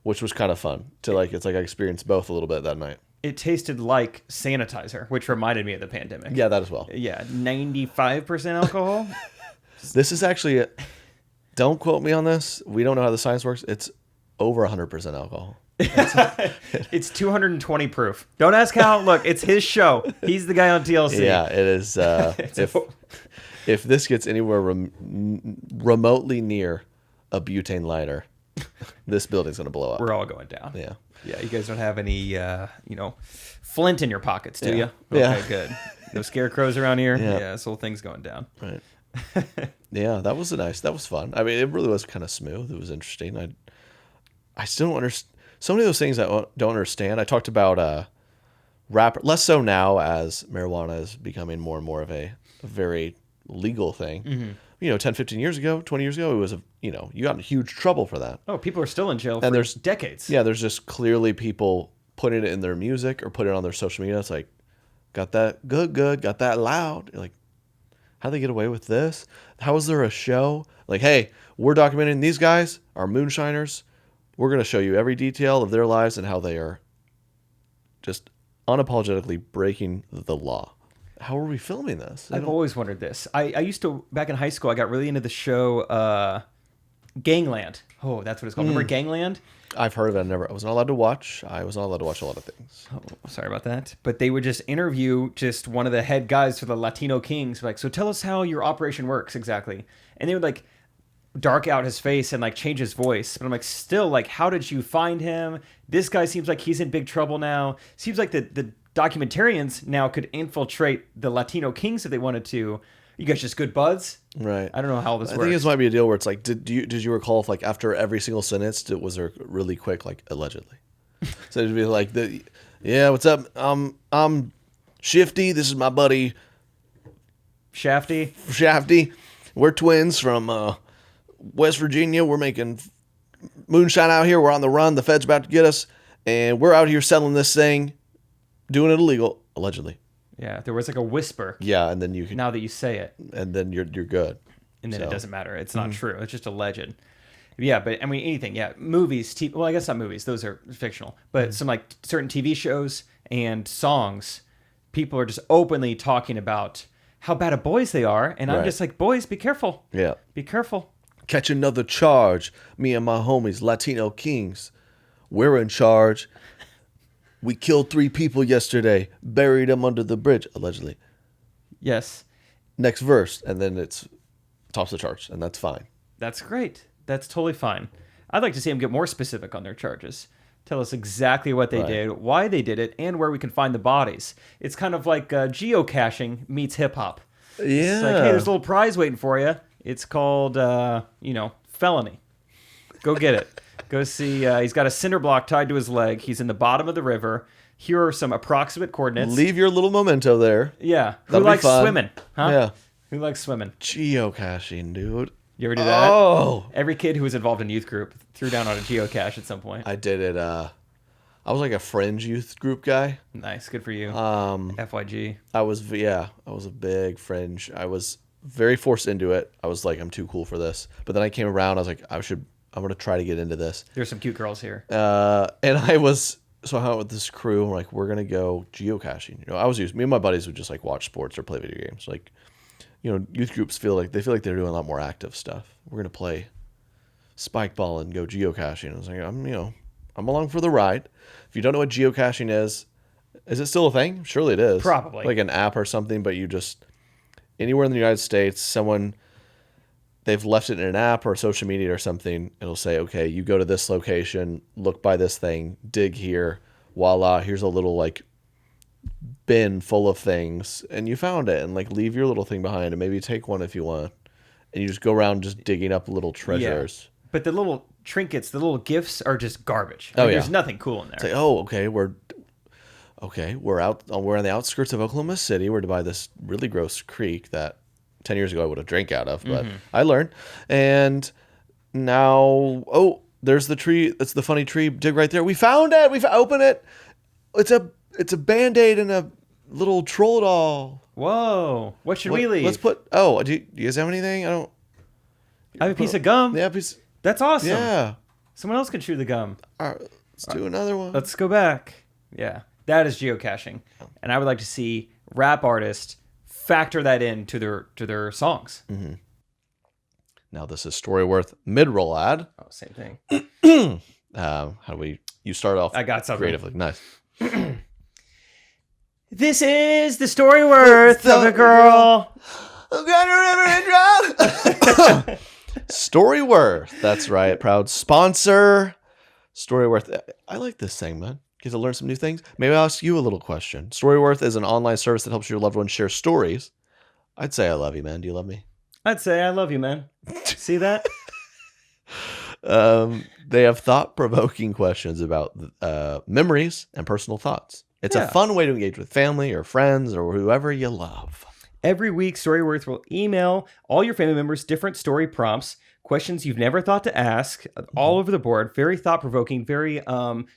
which was kind of fun to like. It's like I experienced both a little bit that night. It tasted like sanitizer, which reminded me of the pandemic. Yeah, that as well. Yeah, 95% alcohol. This is actually. Don't quote me on this. We don't know how the science works. It's over 100% alcohol. It's 220 proof. Don't ask how. Look, it's his show. He's the guy on TLC. Yeah, it is. If this gets anywhere remotely near a butane lighter, this building's gonna blow up. We're all going down. Yeah. Yeah, you guys don't have any, flint in your pockets, do Yeah. you? Yeah. Okay, good. No scarecrows around here? Yeah. Yeah, this whole thing's going down. Right. Yeah, that was fun. I mean, it really was kind of smooth. It was interesting. I still don't understand. So many of those things I don't understand. I talked about rapper, less so now as marijuana is becoming more and more of a very legal thing. Mm-hmm. You know, 10, 15 years ago, 20 years ago, it was, you got in huge trouble for that. Oh, people are still in jail for there's- decades. Yeah, there's just clearly people putting it in their music or putting it on their social media. It's like, got that good, got that loud. You're like, how'd they get away with this? How is there a show? Like, hey, we're documenting these guys are moonshiners. We're going to show you every detail of their lives and how they are just unapologetically breaking the law. How are we filming this? I've always wondered this. I used to, back in high school, I got really into the show Gangland. Oh, that's what it's called. Remember Gangland? I've heard of it. I was not allowed to watch. I was not allowed to watch a lot of things. Oh, sorry about that. But they would just interview just one of the head guys for the Latino Kings. Like, so tell us how your operation works exactly. And they would like dark out his face and like change his voice. But I'm like, still, like, how did you find him? This guy seems like he's in big trouble now. Seems like the documentarians now could infiltrate the Latino Kings if they wanted to. You guys just good buds? Right. I don't know how this I works. think this might be a deal where it's like, did you recall if like after every single sentence, was there really quick, like allegedly? So it'd be like, yeah, what's up? I'm Shifty. This is my buddy Shafty. Shafty. We're twins from West Virginia. We're making moonshine out here. We're on the run. The Fed's about to get us. And we're out here selling this thing, doing it illegal, allegedly. Yeah, there was like a whisper. Yeah, and then you can, Now that you say it, and then you're good. and then So. it doesn't matter. It's not true. It's just a legend. Yeah, but I mean anything. Yeah, movies. Well, I guess not movies. Those are fictional. But some like certain TV shows and songs, people are just openly talking about how bad of boys they are, and I'm Right. just like, boys, be careful. Yeah. Be careful. Catch another charge. Me and my homies, Latino Kings. We're in charge. We killed 3 people yesterday. Buried them under the bridge, allegedly. Yes, Next verse, and then it's tops the charts, and that's fine. that's great. That's totally fine. I'd like to see them get more specific on their charges. Tell us exactly what they Right. did, why they did it, and where we can find the bodies. It's kind of like geocaching meets hip hop. Yeah. It's like, hey, there's a little prize waiting for you. It's called, felony. Go get it. Go see. He's got a cinder block tied to his leg. He's in the bottom of the river. Here are some approximate coordinates. Leave your little memento there. Yeah. Who That'll be likes fun. swimming? Huh? Yeah. Who likes swimming? Geocaching, dude. You ever do that? Oh. Every kid who was involved in youth group threw down on a geocache at some point. I did it. I was like a fringe youth group guy. Nice. Good for you. Um, FYG. I was a big fringe. I was very forced into it. I was like, I'm too cool for this. But then I came around. I was like, I'm gonna try to get into this. There's some cute girls here. And I hung out with this crew. And we're like, we're gonna go geocaching. Me and my buddies would just like watch sports or play video games. Like, youth groups feel like they're doing a lot more active stuff. We're gonna play spike ball and go geocaching. I was like, I'm along for the ride. If you don't know what geocaching is it still a thing? Surely it is. Probably. Like an app or something, but you just anywhere in the United States, they've left it in an app or social media or something. It'll say, okay, you go to this location, look by this thing, dig here, voila, here's a little like bin full of things, and you found it, and like leave your little thing behind, and maybe take one if you want, and you just go around just digging up little treasures. But the little trinkets, the little gifts are just garbage. Oh, yeah. There's nothing cool in there. It's like, oh, okay, we're on the outskirts of Oklahoma City. We're by this really gross creek that 10 years ago I would have drank out of, but I learned. And now, there's the tree. That's the funny tree. Dig right there. We found it. Open it. It's a Band-Aid and a little troll doll. Whoa. What should we leave? Let's put, do you guys have anything? I have a piece of gum. Yeah, That's awesome. yeah. Someone else can chew the gum. All right, let's do another one. Let's go back. Yeah. That is geocaching. And I would like to see rap artists factor that into their songs. Now this is Storyworth mid-roll ad. Oh, same thing. You start off I got something. creatively. Nice. This is the story worth of a girl. Storyworth. That's right. Proud sponsor. Storyworth. I like this thing, man. Get to learn some new things. Maybe I'll ask you a little question. Storyworth is an online service that helps your loved ones share stories. I'd say I love you, man. Do you love me? I'd say I love you, man. See that? They have thought-provoking questions about memories and personal thoughts. It's a fun way to engage with family or friends or whoever you love. Every week, Storyworth will email all your family members different story prompts, questions you've never thought to ask, all over the board. Very thought-provoking, very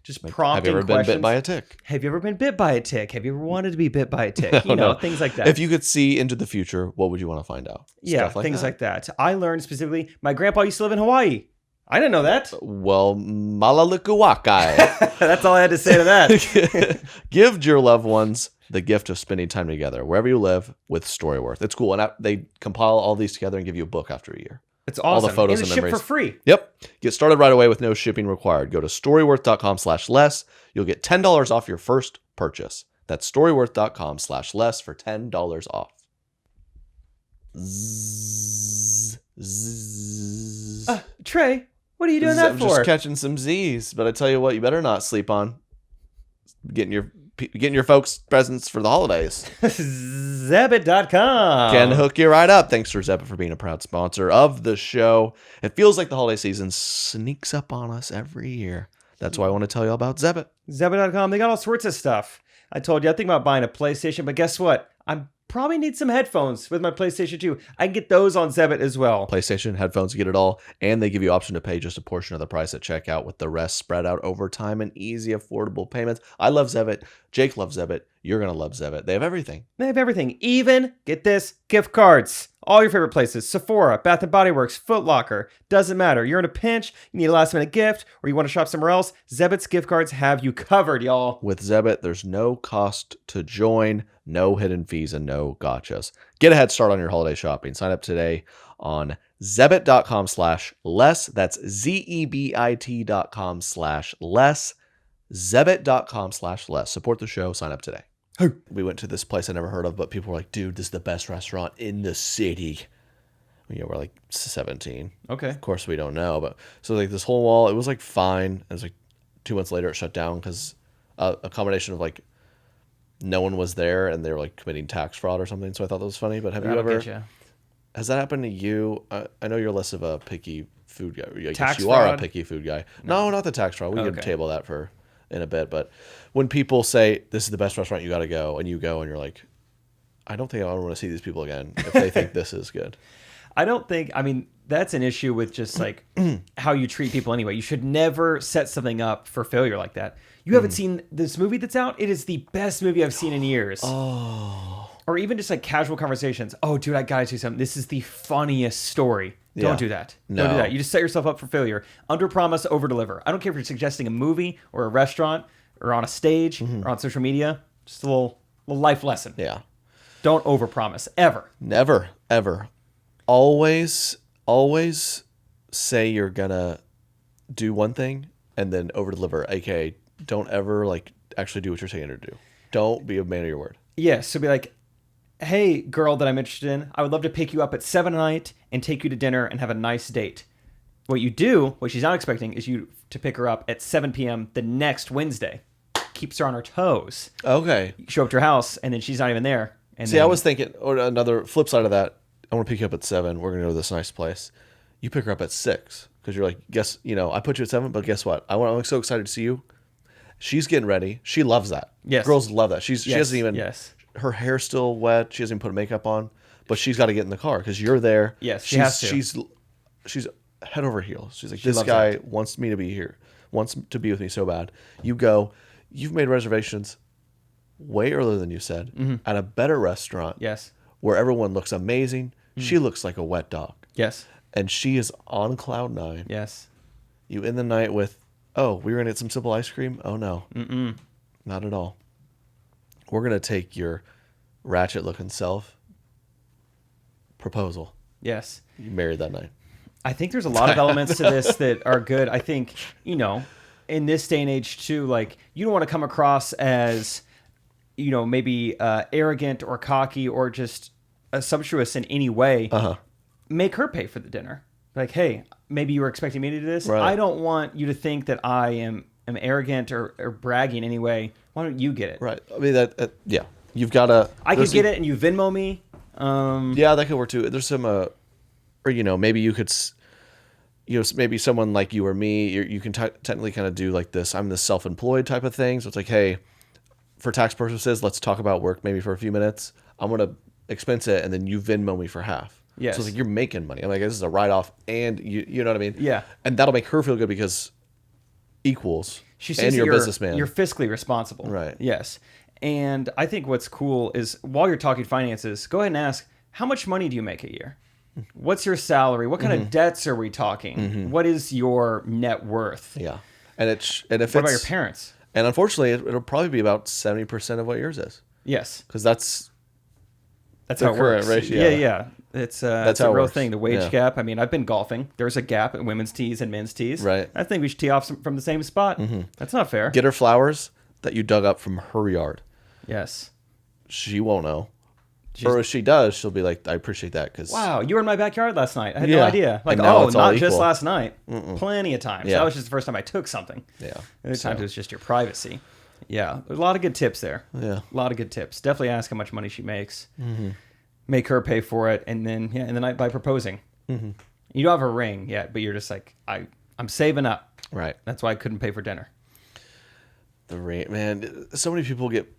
just prompting Have you ever questions. been bit by a tick? Have you ever been bit by a tick? Have you ever wanted to be bit by a tick? No. Things like that. If you could see into the future, what would you want to find out? Yeah, Stuff things that. like that. I learned specifically, my grandpa used to live in Hawaii. I didn't know that. Well, Malalikuwakai. That's all I had to say to that. Give your loved ones the gift of spending time together, wherever you live, with Storyworth. It's cool. And they compile all these together and give you a book after a year. It's awesome. All the photos and and it's shipped memories. for free. Yep. Get started right away with no shipping required. Go to storyworth.com/less. You'll get $10 off your first purchase. That's storyworth.com/less for $10 off. Trey, what are you doing that I'm for? just catching some Z's, but I tell you what, you better not sleep on getting your folks presents for the holidays. Zebit.com. Can hook you right up. Thanks for Zebit for being a proud sponsor of the show. It feels like the holiday season sneaks up on us every year. That's why I want to tell you all about Zebit. Zebit.com. They got all sorts of stuff. I told you, I think about buying a PlayStation, but guess what? I'm probably need some headphones with my PlayStation 2. I can get those on Zebit as well. PlayStation, headphones, you get it all. And they give you option to pay just a portion of the price at checkout with the rest spread out over time and easy, affordable payments. I love Zebit. Jake loves Zebit. You're going to love Zebit. They have everything. They have everything. Even, get this, gift cards. All your favorite places. Sephora, Bath & Body Works, Foot Locker. Doesn't matter. You're in a pinch, you need a last minute gift, or you want to shop somewhere else. Zebit's gift cards have you covered, y'all. With Zebit, there's no cost to join, no hidden fees, and no gotchas. Get a head start on your holiday shopping. Sign up today on Zebit.com/less. That's Zebit.com/less. Zebit.com/less. Support the show. Sign up today. Hey. We went to this place I never heard of, but people were like, dude, this is the best restaurant in the city. Yeah, we're like 17. Okay. Of course, we don't know. But so like this whole wall, it was like fine. It was like 2 months later, it shut down because a combination of like no one was there and they were like committing tax fraud or something. So I thought that was funny. But have you ever, has that happened to you? I know you're less of a picky food guy. I guess you are a picky food guy. No, not the tax fraud. We can table that for in a bit. But when people say this is the best restaurant, you got to go, and you go and you're like, I don't think I want to see these people again if they think this is good. I mean, that's an issue with just like how you treat people anyway. You should never set something up for failure like that. You haven't seen this movie that's out? It is the best movie I've seen in years. Oh. Or even just like casual conversations. Oh, dude, I gotta do something. This is the funniest story. Don't do that. No. Don't do that. You just set yourself up for failure. Under promise, over deliver. I don't care if you're suggesting a movie or a restaurant or on a stage or on social media. Just a little life lesson. Yeah. Don't over promise ever. Never, ever. Always say you're gonna do one thing and then over deliver. AKA, don't ever like actually do what you're saying to do. Don't be a man of your word. Yeah. So be like, hey, girl that I'm interested in, I would love to pick you up at 7 tonight and take you to dinner and have a nice date. What you do, what she's not expecting, is you to pick her up at 7 p.m. the next Wednesday. Keeps her on her toes. Okay. You show up to her house, and then she's not even there. And See, then, I was thinking, or another flip side of that, I want to pick you up at 7. We're going to go to this nice place. You pick her up at 6 because you're like, I put you at 7, but guess what? I'm so excited to see you. She's getting ready. She loves that. Yes. Girls love that. She doesn't even... Yes. Her hair's still wet. She hasn't even put makeup on, but she's got to get in the car because you're there. Yes, she has to. She's head over heels. She's like, this guy wants me to be here, wants to be with me so bad. You go. You've made reservations way earlier than you said at a better restaurant. Yes. Where everyone looks amazing. She looks like a wet dog. Yes. And she is on cloud 9. Yes. You end the night with, oh, we were gonna get some simple ice cream. Oh no, not at all. We're going to take your ratchet-looking self. Proposal. Yes. You married that night. I think there's a lot of elements to this that are good. I think, in this day and age, too, like, you don't want to come across as, maybe arrogant or cocky or just sumptuous in any way. Make her pay for the dinner. Like, hey, maybe you were expecting me to do this. Right. I don't want you to think that I am arrogant or bragging in any way. Why don't you get it? Right. I mean, yeah. You've got to... I could get it and you Venmo me. Yeah, that could work too. There's some... or, maybe you could... maybe someone like you or me, you can technically kind of do like this, I'm the self-employed type of thing. So it's like, hey, for tax purposes, let's talk about work maybe for a few minutes. I'm going to expense it and then you Venmo me for half. Yes. So it's like you're making money. I'm like, this is a write-off and you know what I mean? Yeah. And that'll make her feel good because equals... She sees and that you're a businessman. You're fiscally responsible. Right. Yes. And I think what's cool is while you're talking finances, go ahead and ask, how much money do you make a year? What's your salary? What kind of debts are we talking? What is your net worth? Yeah. And if what about your parents? And unfortunately, it'll probably be about 70% of what yours is. Yes. Because that's how it works. Ratio. Yeah. It's a real works. thing. The wage gap. I mean, I've been golfing. There's a gap in women's tees and men's tees. Right. I think we should tee off from the same spot. That's not fair. Get her flowers that you dug up from her yard. Yes. She won't know. Or if she does, she'll be like, I appreciate that. Cause, wow, you were in my backyard last night. I had no idea. Like, not not just equal. last night. Plenty of times. Yeah. That was just the first time I took something. Yeah. The other times it was just your privacy. Yeah. There's a lot of good tips there. Yeah. A lot of good tips. Definitely ask how much money she makes. Make her pay for it. And then, in the night by proposing. You don't have a ring yet, but you're just like, I'm saving up. Right. That's why I couldn't pay for dinner. The ring, man. So many people get...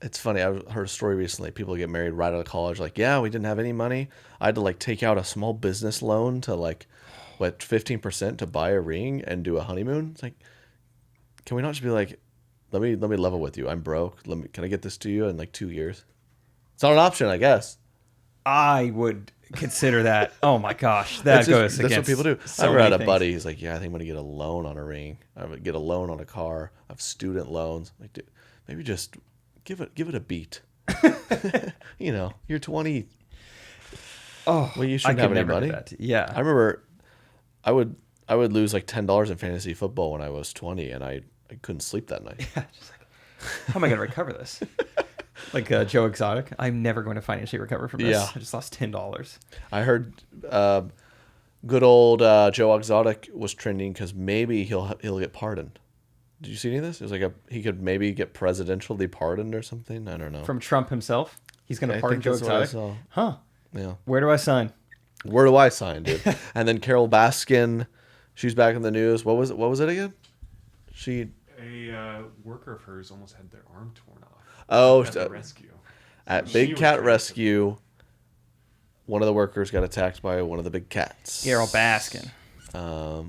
It's funny. I heard a story recently. People get married right out of college. Like, yeah, we didn't have any money. I had to like take out a small business loan to like, 15% to buy a ring and do a honeymoon. It's like, can we not just be like, let me level with you. I'm broke. Can I get this to you in like 2 years? It's not an option, I guess. I would consider that. Oh my gosh, that goes that's against what people do. so I ever many had a things. buddy. He's like, yeah, I think I'm gonna get a loan on a ring. I would get a loan on a car. I have student loans. I'm like, dude, maybe just give it a beat. You're 20. Oh, Well, you I shouldn't could have any never do money. that. Yeah. I remember I would lose like $10 in fantasy football when I was 20, and I couldn't sleep that night. Yeah, just like, how am I going to recover this? Like Joe Exotic, I'm never going to financially recover from this. Yeah. I just lost $10. I heard good old Joe Exotic was trending because maybe he'll get pardoned. Did you see any of this? It was like he could maybe get presidentially pardoned or something. I don't know. From Trump himself? He's going to I pardon think Joe that's what I Exotic? saw. Huh. Yeah. Where do I sign? Where do I sign, dude? And then Carole Baskin, she's back in the news. What was it again? A worker of hers almost had their arm torn off. Oh, At the rescue. at She Big was Cat trying to- Rescue, one of the workers got attacked by one of the big cats. Carole Baskin.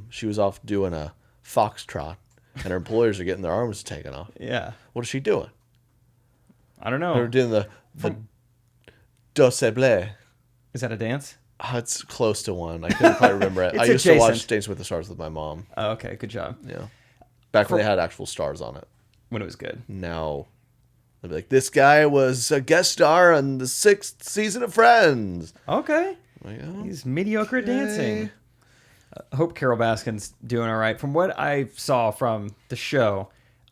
She was off doing a foxtrot, and her employers are getting their arms taken off. Yeah. What is she doing? I don't They were know. doing the dos blé. Is that a dance? It's close to one. I couldn't quite remember it. It's I used to watch adjacent. Dancing with the Stars with my mom. Oh, okay. Good job. Yeah, back when they had actual stars on it. When it was good. Now they'd be like, this guy was a guest star on the 6th season of Friends. Okay. I'm like, oh, He's mediocre at okay. dancing. I hope Carole Baskin's doing all right. From what I saw from the show,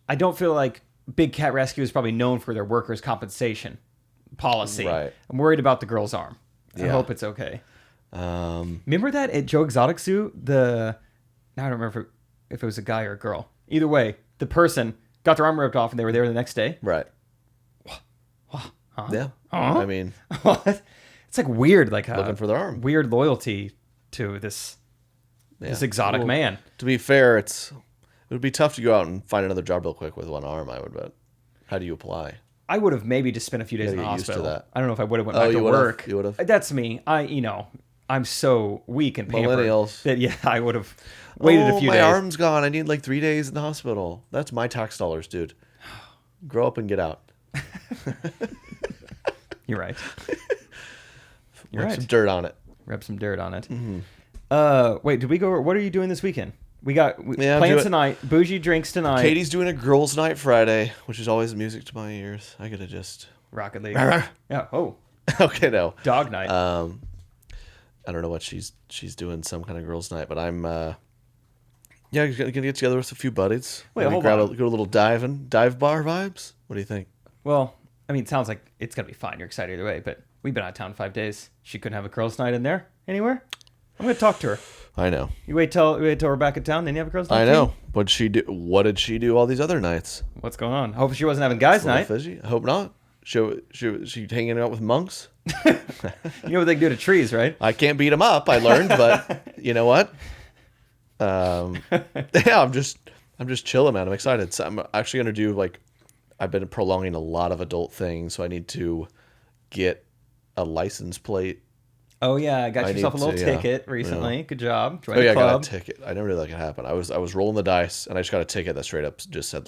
I don't feel like Big Cat Rescue is probably known for their workers' compensation policy. Right. I'm worried about the girl's arm. I Yeah. hope it's okay. Um, Remember that at Joe Exotic Zoo? Now I don't remember if it was a guy or a girl. Either way, the person got their arm ripped off and they were there the next day. right. Yeah. Huh? I mean, What? It's like weird, like looking for their arm. weird loyalty to this exotic Well, man. To be fair, it would be tough to go out and find another job real quick with one arm, I would bet. How do you apply? I would have maybe just spent a few days in the gotta get used to hospital. that. I don't know if I would have went Oh, back to you would've? work. You would've? That's me. I'm so weak and pampered Millennials. that I would have waited a few my days. arm's gone. I need like 3 days in the hospital. That's my tax dollars, dude. Grow up and get out. You're right. You're Rub right. some dirt on it. Rub some dirt on it. Mm-hmm. Wait, did we go? What are you doing this weekend? We got Yeah, I'm plans doing- tonight. Bougie drinks tonight. Katie's doing a girls' night Friday, which is always music to my ears. I gotta just. Rocket League. Rawr. Yeah. Oh, Okay, no. dog night. I don't know what she's doing, some kind of girls' night, but I'm gonna get together with a few buddies. Wait, Maybe hold grab on. go to a little dive bar vibes. What do you think? Well, I mean, it sounds like it's gonna be fine. You're excited either way, but we've been out of town 5 days. She couldn't have a girls' night in there anywhere. I'm gonna talk to her. I know. You wait till we're back in town, then you have a girls' night. I too? know. What did she do all these other nights? What's going on? Hope she wasn't having guys' A little night. fishy? I hope not. She hanging out with monks? You know what they can do to trees, right? I can't beat them up, I learned, but you know what? Yeah, I'm just chilling, man. I'm excited. So I'm actually gonna do I've been prolonging a lot of adult things, so I need to get a license plate. Oh yeah, I got I yourself a need little to, yeah. ticket recently. Good job. Join Oh the yeah, I club. got a ticket. I never knew that could happen. I was rolling the dice, and I just got a ticket that straight up just said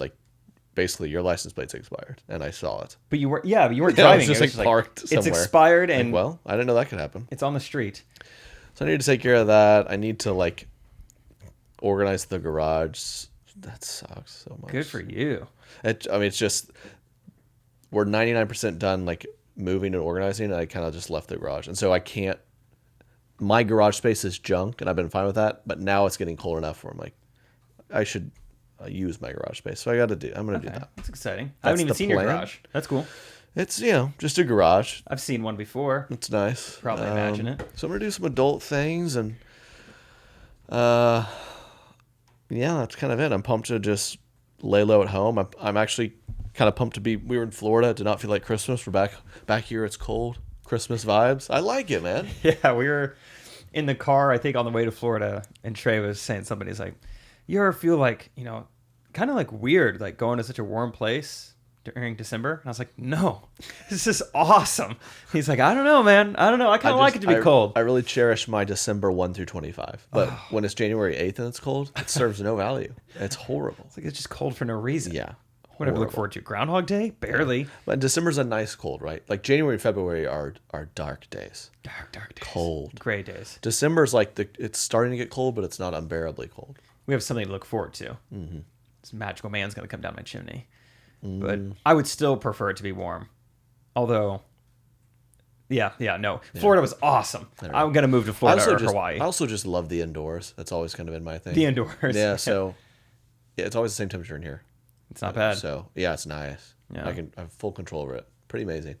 basically your license plate's expired, and I saw it. But you weren't. Yeah, but you weren't Yeah, I was driving. just, It was parked It's somewhere. expired and Well, I didn't know that could happen. it's on the street. So I need to take care of that. I need to organize the garage. That sucks so much. Good for you. It's just we're 99% done moving and organizing, and I kind of just left the garage, and so I can't. My garage space is junk, and I've been fine with that. But now it's getting cold enough where I'm I should use my garage space. So I'm gonna do Okay, that. that's exciting. I That's haven't even the seen your plan. garage. That's cool. It's just a garage. I've seen one before. It's nice. Probably imagine it. So I'm gonna do some adult things, and yeah, that's kind of it. I'm pumped to just lay low at home. I'm actually kind of pumped to be. We were in Florida. It did not feel like Christmas. We're back here. It's cold. Christmas vibes. I like it, man. Yeah, we were in the car, I think, on the way to Florida, and Trey was saying something. He's like, you ever feel kind of weird, going to such a warm place during December? And I was like, no, this is awesome. He's like, I don't know, man. I don't know. I kind of like it to be cold. I really cherish my December 1 through 25. But when it's January 8th and it's cold, it serves no value. It's horrible. It's like it's just cold for no reason. Yeah. What do I look forward to? Groundhog Day? Barely. But December's a nice cold, right? Like January and February are dark days. Dark days. Cold. Gray days. December's like it's starting to get cold, but it's not unbearably cold. We have something to look forward to. Mm-hmm. This magical man's going to come down my chimney. But I would still prefer it to be warm. Although, no. Florida was awesome. I'm going to move to Florida or Hawaii. I also just love the indoors. That's always kind of been my thing. The indoors. Yeah, so it's always the same temperature in here. It's not bad. So, yeah, it's nice. Yeah. I have full control over it. Pretty amazing.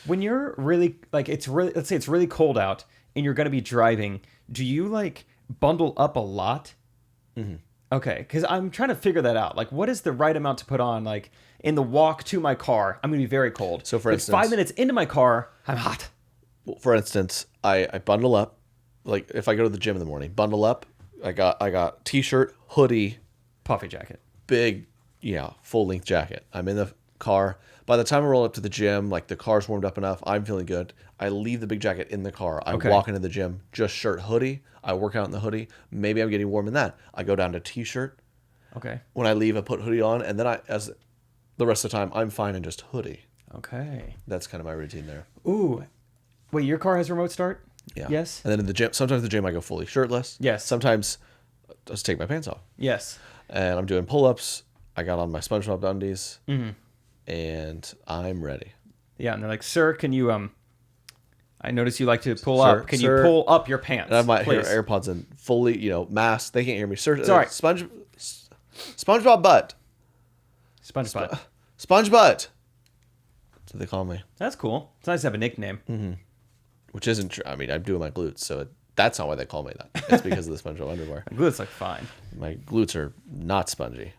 When you're really, like, let's say it's really cold out and you're going to be driving, do you, like, bundle up a lot? Mm-hmm. Okay, because I'm trying to figure that out. Like, what is the right amount to put on? Like, in the walk to my car, I'm going to be very cold. So, for instance, 5 minutes into my car, I'm hot. For instance, I bundle up. Like, if I go to the gym in the morning, bundle up. I got t-shirt, hoodie, puffy jacket, big, full-length jacket. I'm in the car. By the time I roll up to the gym, like, the car's warmed up enough, I'm feeling good. I leave the big jacket in the car. I walk into the gym, just shirt, hoodie. I work out in the hoodie. Maybe I'm getting warm in that. I go down to t-shirt. Okay. When I leave, I put hoodie on, and then as the rest of the time, I'm fine in just hoodie. Okay. That's kind of my routine there. Ooh. Wait, your car has remote start? Yeah. Yes? And then in the gym, sometimes the gym I go fully shirtless. Yes. Sometimes I just take my pants off. Yes. And I'm doing pull-ups. I got on my SpongeBob undies. Mm-hmm. And I'm ready. Yeah, and they're like, sir, can you, I notice you like to pull up. Can you pull up your pants, and I have my please? AirPods in fully, mask. They can't hear me. Sir, it's all right. SpongeBob butt. Sponge butt. Sponge butt. That's what they call me. That's cool. It's nice to have a nickname. Mm-hmm. Which isn't true. I mean, I'm doing my glutes, so that's not why they call me that. It's because of the SpongeBob underwear. My glutes look fine. My glutes are not spongy.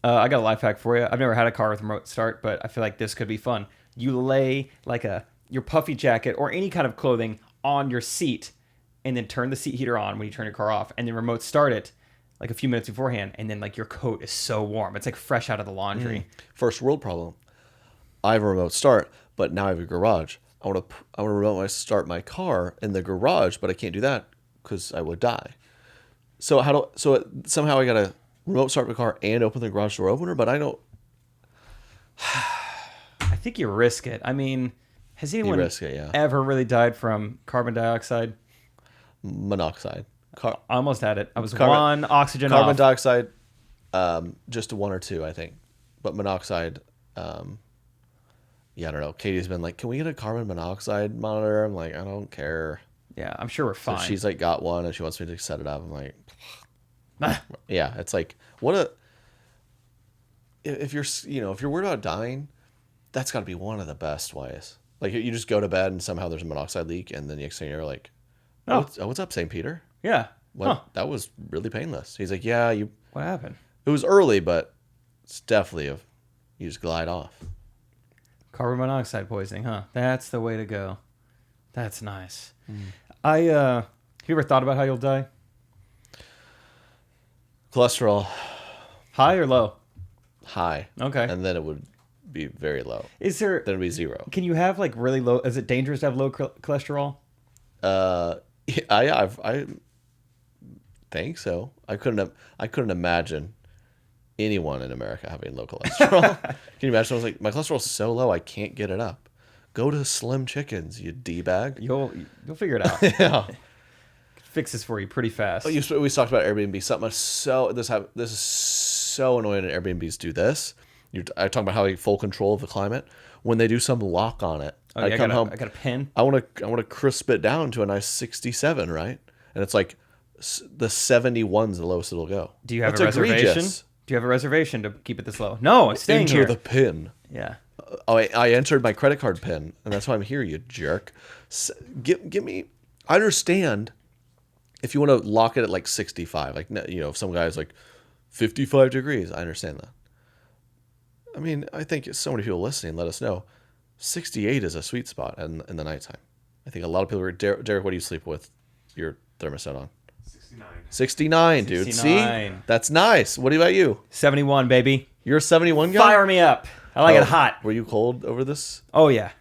I got a life hack for you. I've never had a car with remote start, but I feel like this could be fun. You lay like your puffy jacket or any kind of clothing on your seat and then turn the seat heater on when you turn your car off and then remote start it like a few minutes beforehand, and then like your coat is so warm. It's like fresh out of the laundry. First world problem. I have a remote start, but now I have a garage. I want to remote start my car in the garage, but I can't do that because I would die. So somehow I got to remote start my car and open the garage door opener, but I don't. I think you risk it. I mean, has anyone yeah. ever really died from carbon dioxide? Monoxide. I almost had it. I was one oxygen carbon off. dioxide, just 1 or 2, I think. But monoxide, I don't know. Katie's been like, can we get a carbon monoxide monitor? I'm like, I don't care. Yeah, I'm sure we're fine. So she's like got one and she wants me to set it up. I'm like, yeah, it's like, if you're worried about dying, that's got to be one of the best ways. Like, you just go to bed and somehow there's a monoxide leak, and then the next thing you're like, what's up, St. Peter? Yeah. That was really painless. He's like, yeah, what happened? It was early, but it's definitely you just glide off. Carbon monoxide poisoning, huh? That's the way to go. That's nice. Have you ever thought about how you'll die? Cholesterol. High or low? High. Okay. And then it would be very low. Then it'd be 0. Can you have like really low? Is it dangerous to have low cholesterol? I think so. I couldn't imagine anyone in America having low cholesterol. Can you imagine? I was like, my cholesterol's so low, I can't get it up. Go to Slim Chickens, you d-bag. You'll figure it out. Yeah. Fix this for you pretty fast. We talked about Airbnb. This is so annoying. And Airbnbs do this. I talk about how they have full control of the climate. When they do some lock on it, I come home. I got a pen. I want to crisp it down to a nice 67, right? And it's like the 71's the lowest it'll go. Do you have a reservation? Egregious. Do you have a reservation to keep it this low? No, it's staying here. Enter the PIN. Yeah. I entered my credit card PIN, and that's why I'm here, you jerk. Give me. I understand if you want to lock it at like 65, like, if some guy's like 55 degrees, I understand that. I mean, I think so many people listening let us know 68 is a sweet spot in the nighttime. I think a lot of people are. Derek, what do you sleep with your thermostat on? 69, dude. 69. See? That's nice. What about you? 71, baby. You're a 71 guy? Fire me up. I like it hot. Were you cold over this? Oh yeah,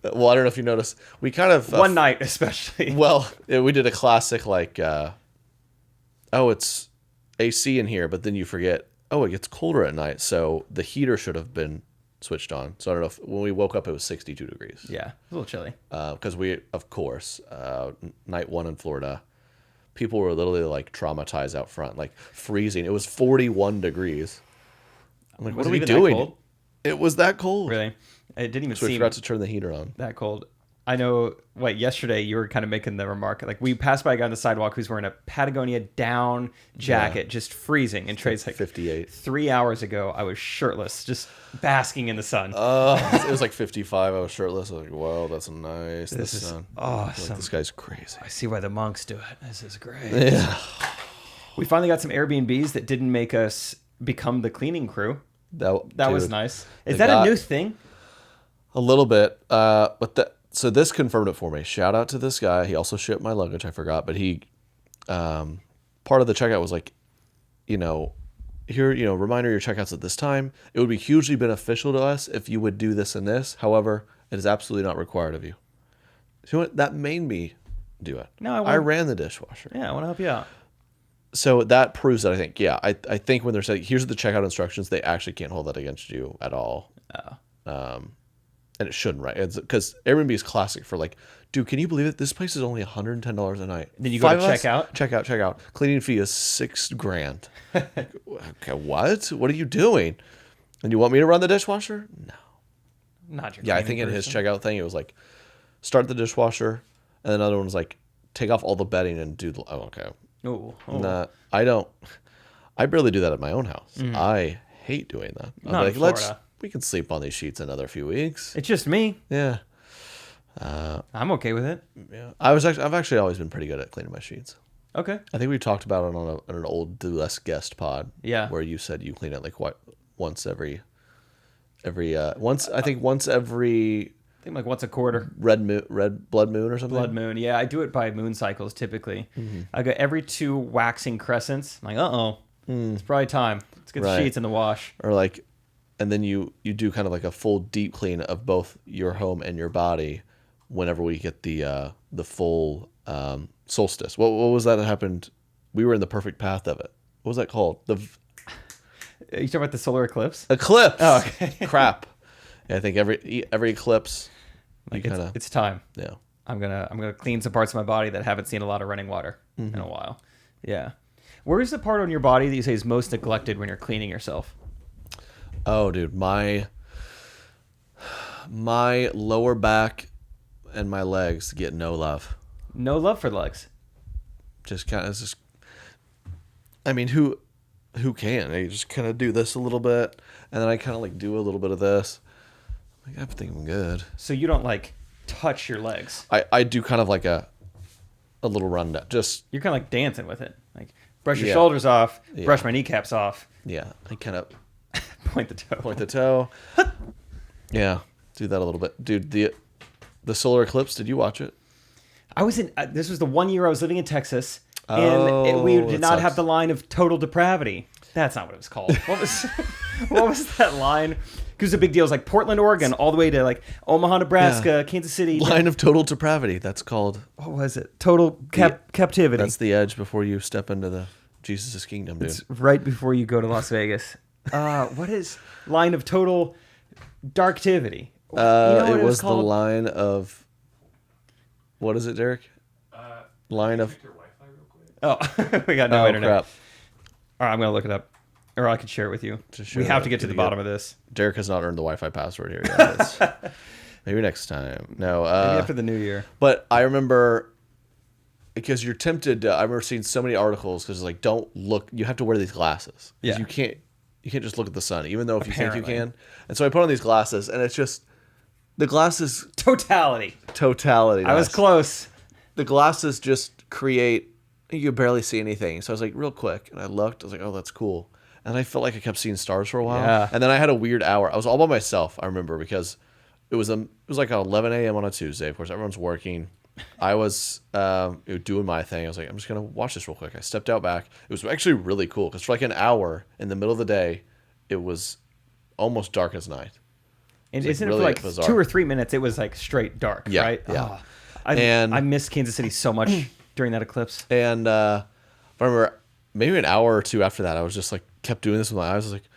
Well, I don't know if you noticed. We kind of one night especially. Well, we did a classic like, it's AC in here, but then you forget. Oh, it gets colder at night, so the heater should have been switched on. So I don't know if when we woke up it was 62 degrees. Yeah, a little chilly. Because we, of course, night one in Florida, people were literally like traumatized out front, like freezing. It was 41 degrees. I'm like, Was what it are we even that doing? cold? It was that cold. Really, it didn't even So we seem forgot to turn the heater on. that cold. I know, yesterday you were kind of making the remark, like we passed by a guy on the sidewalk who's wearing a Patagonia down jacket, just freezing, and Trey's like 58. 3 hours ago, I was shirtless, just basking in the sun. It was like 55. I was shirtless. I was like, wow, that's nice. This is sun. awesome. Like, this guy's crazy. I see why the monks do it. This is great. Yeah. We finally got some Airbnbs that didn't make us become the cleaning crew. That was dude, nice. Is they that a got- new thing? A little bit. So this confirmed it for me. Shout out to this guy. He also shipped my luggage. I forgot, but he, part of the checkout was like, here, reminder your checkouts at this time. It would be hugely beneficial to us if you would do this and this. However, it is absolutely not required of you. So what? That made me do it. No, I ran the dishwasher. Yeah, I want to help you out. So that proves that I think when they're saying, here's the checkout instructions, they actually can't hold that against you at all. And it shouldn't, right? It's because Airbnb is classic for like, dude, can you believe it? This place is only $110 a night. Then you go to checkout? Checkout. Cleaning fee is $6,000. Okay, what? What are you doing? And you want me to run the dishwasher? No. Not your Yeah, I cleaning think in his person. checkout thing, it was like, start the dishwasher, and then another one was like, take off all the bedding and do the. Oh, okay. Oh. Nah, I don't. I barely do that at my own house. I hate doing that. I'm Not in Florida. We can sleep on these sheets another few weeks. It's just me. Yeah. I'm okay with it. Yeah. I've actually always been pretty good at cleaning my sheets. Okay. I think we talked about it on an old Do Less guest pod. Yeah. Where you said you clean it like once every once every I think like once a quarter. red blood moon or something. Blood moon. Yeah, I do it by moon cycles typically. I go every 2 waxing crescents. I'm like, it's probably time. Let's get the Right. sheets in the wash. Or like, and then you do kind of like a full deep clean of both your home and your body whenever we get the full solstice. What was that happened? We were in the perfect path of it. What was that called? Are you talking about the solar eclipse? Eclipse. Oh, okay. Crap. Yeah, I think every eclipse, Like you kind of it's time. yeah. I'm gonna clean some parts of my body that haven't seen a lot of running water in a while. Yeah. Where is the part on your body that you say is most neglected when you're cleaning yourself? Oh, dude, my lower back and my legs get no love. No love for legs. Just kind of I mean, who can? I just kind of do this a little bit, and then I kind of like do a little bit of this. Like, I think I'm good. So you don't like touch your legs. I do kind of like a little rundown. Just You're kind of like dancing with it. Like brush your Yeah. shoulders off, Yeah. brush my kneecaps off, yeah, I kind of point the toe. point the toe. Yeah, do that a little bit, dude. The solar eclipse. Did you watch it? I was in. This was the 1 year I was living in Texas, and Oh, we that did not sucks. have the line of total depravity. That's not what it was called. What was what was that line? Because the big deal is like Portland, Oregon, all the way to like Omaha, Nebraska, Kansas City. Line of total depravity. That's called. What was it? Total captivity. That's the edge before you step into the Jesus' kingdom, dude. It's right before you go to Las Vegas. What is line of total darktivity? You know what It was the called? line of. What is it, Derek? Line of. Check your Wi-Fi real quick. Oh, we got no Oh internet. crap! All right, I'm gonna look it up, or I can share it with you. Just share We have it. to get to the Did you bottom of this. Derek has not earned the Wi-Fi password here yet. It's- Maybe next time. No. Maybe after the new year. But I remember because you're tempted. I remember seeing so many articles because like, don't look. You have to wear these glasses. 'Cause Yeah. You can't just look at the sun, even though if you think Apparently. you can. And so I put on these glasses, and it's just the glasses Totality. totality. I was Nice. close. The glasses just create. You can barely see anything. So I was like, real quick, and I looked. I was like, oh, that's cool. And I felt like I kept seeing stars for a while. Yeah. And then I had a weird hour. I was all by myself. I remember because it was like 11 a.m. on a Tuesday. Of course, everyone's working. I was doing my thing. I was like, I'm just gonna watch this real quick. I stepped out back. It was actually really cool because for like an hour in the middle of the day, it was almost dark as night. And It's isn't really it for like bizarre. 2 or 3 minutes? It was like straight dark, Yeah, right? yeah. Oh, And- I missed Kansas City so much during that eclipse. And I remember maybe an hour or two after that, I was just like kept doing this with my eyes. I was like,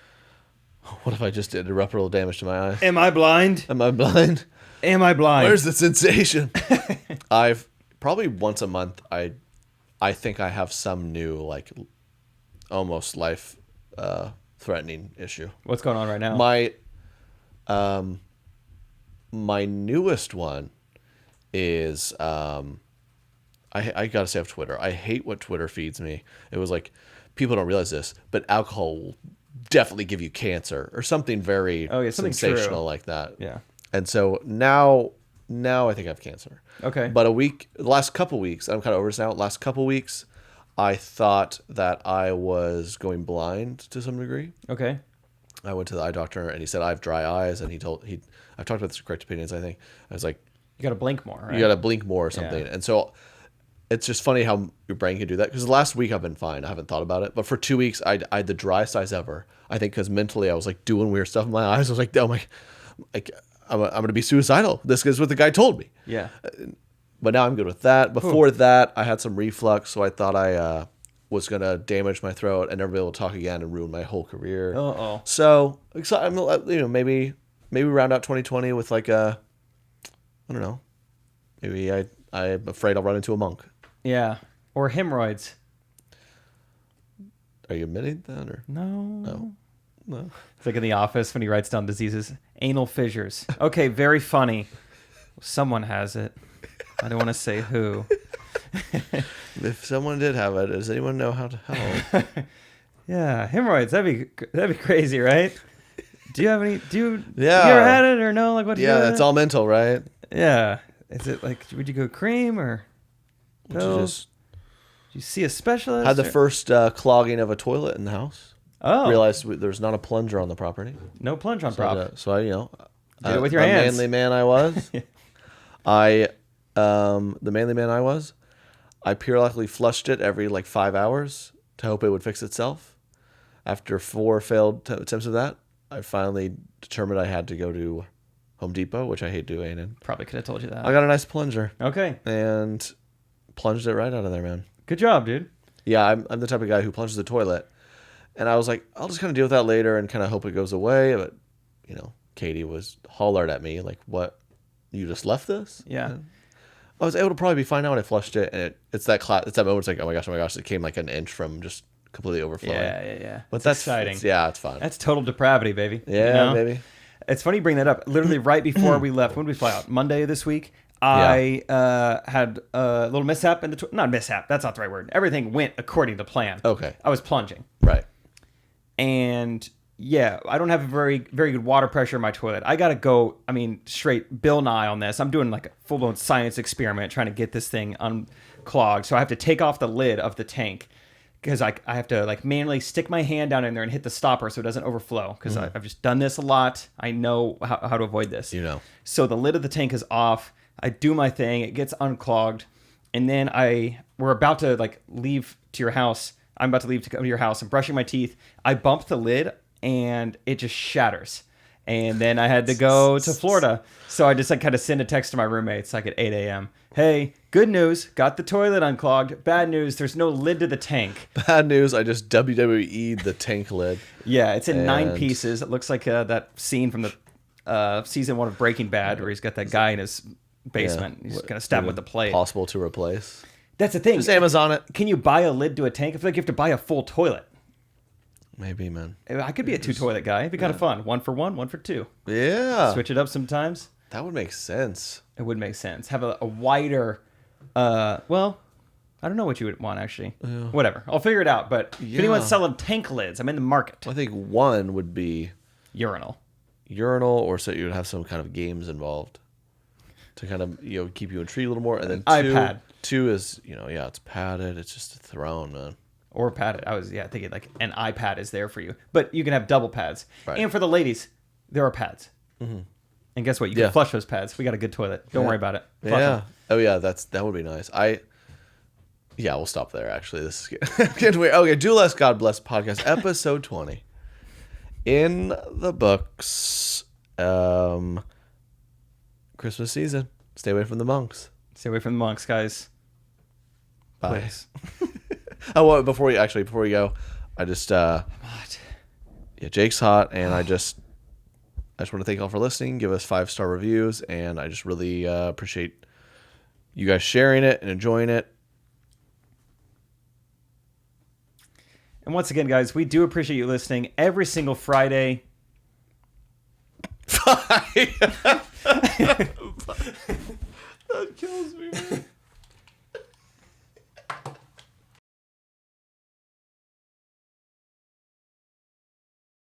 what if I just did irreparable damage to my eyes? Am I blind? Am I blind? Am I blind? Where's the sensation? I've probably once a month. I think I have some new like almost life threatening issue. What's going on right now? My newest one is I gotta say off Twitter. I hate what Twitter feeds me. It was like people don't realize this, but alcohol will definitely give you cancer or something very something sensational true. like that. Yeah. And so now I think I have cancer. Okay. But the last couple weeks, I'm kind of over this now. Last couple weeks, I thought that I was going blind to some degree. Okay. I went to the eye doctor and he said I have dry eyes, and I've talked about this in Correct Opinions, I think. I was like, You got to blink more, right? you got to blink more or something. Yeah. And so it's just funny how your brain can do that. Because the last week I've been fine. I haven't thought about it. But for 2 weeks, I had the driest eyes ever. I think because mentally I was like doing weird stuff in my eyes. I was like, oh my, like, I'm going to be suicidal. This is what the guy told me. Yeah. But now I'm good with that. Before that, I had some reflux. So I thought I was going to damage my throat and never be able to talk again and ruin my whole career. Uh-oh. So I'm, maybe round out 2020 with like I don't know. Maybe I'm afraid I'll run into a monk. Yeah. Or hemorrhoids. Are you admitting that or No. no? It's like in The Office when he writes down diseases. Anal fissures. Okay, very funny. Someone has it. I don't want to say who. If someone did have it, does anyone know how to help? Yeah, hemorrhoids. That'd be crazy, right? Do you have any? Yeah. Have you ever had it or no? Like what? Yeah, that's all mental, right? Yeah. Is it like? Would you go cream or Would you pills? just Did you see a specialist? had the or- first clogging of a toilet in the house. Oh, Realized there's not a plunger on the property. no plunge on So, prop. so I, Did it with your the hands. manly man I was. The manly man I was. I periodically flushed it every like 5 hours to hope it would fix itself. After 4 failed attempts of that, I finally determined I had to go to Home Depot, which I hate doing, and Probably could have told you that. I got a nice plunger Okay, and plunged it right out of there, man. good job, dude. Yeah, I'm the type of guy who plunges the toilet, and I was like, I'll just kind of deal with that later and kind of hope it goes away. But Katie was hollered at me like, "What? You just left this?" Yeah. And I was able to probably be fine now when I flushed it, and it's that moment. It's like, oh my gosh, it came like an inch from just completely overflowing. Yeah. But It's that's exciting. it's fine. That's total depravity, baby. Yeah, baby. It's funny you bring that up. Literally right before we left, when did we fly out? Monday this week. I had a little mishap in the not mishap. That's not the right word. Everything went according to plan. Okay. I was plunging, Right. and yeah, I don't have a very good water pressure in my toilet. I gotta go. I mean, straight Bill Nye on this. I'm doing like a full blown science experiment trying to get this thing unclogged. So I have to take off the lid of the tank because I have to like manually stick my hand down in there and hit the stopper so it doesn't overflow. Because I've just done this a lot. I know how to avoid this. So the lid of the tank is off. I do my thing. It gets unclogged, and then we're about to like leave to your house. I'm about to leave to come to your house. I'm brushing my teeth. I bump the lid, and it just shatters. And then I had to go to Florida. So I just like kind of send a text to my roommates like at 8 a.m. Hey, good news. Got the toilet unclogged. Bad news. There's no lid to the tank. Bad news. I just WWE'd the tank lid. Yeah, it's in 9 And- pieces. It looks like that scene from the season 1 of Breaking Bad where he's got that guy in his basement. He's going to stab him with the plate. Possible to replace. That's the thing. Just Amazon it. Can you buy a lid to a tank? I feel like you have to buy a full toilet. Maybe, man. I could be a 2-toilet guy. It'd be kind of fun. 1 for 1, 1 for 2. Yeah. Switch it up sometimes. That would make sense. It would make sense. Have a wider, well, I don't know what you would want actually. Whatever. I'll figure it out. But if anyone's selling tank lids, I'm in the market. I think 1 would be Urinal. urinal, or so you would have some kind of games involved to kind of keep you intrigued a little more. And then 2, iPad. 2 is it's padded. It's just a throne, man. Or padded. I was thinking like an iPad is there for you. But you can have double pads. Right. And for the ladies, there are pads. Mm-hmm. And guess what? You can flush those pads. We got a good toilet. Don't worry about it. Flush Yeah. them. Oh yeah, that would be nice. We'll stop there. Actually, this is good. Getting weird. Okay, Do Less, God Bless podcast, episode 20. In the books, Christmas season. Stay away from the monks. Stay away from the monks, guys. Bye. Please. Oh, well, before we go, I just What? yeah, Jake's hot, and I just want to thank y'all for listening. Give us 5-star reviews, and I just really appreciate you guys sharing it and enjoying it. And once again, guys, we do appreciate you listening every single Friday. That kills me, man.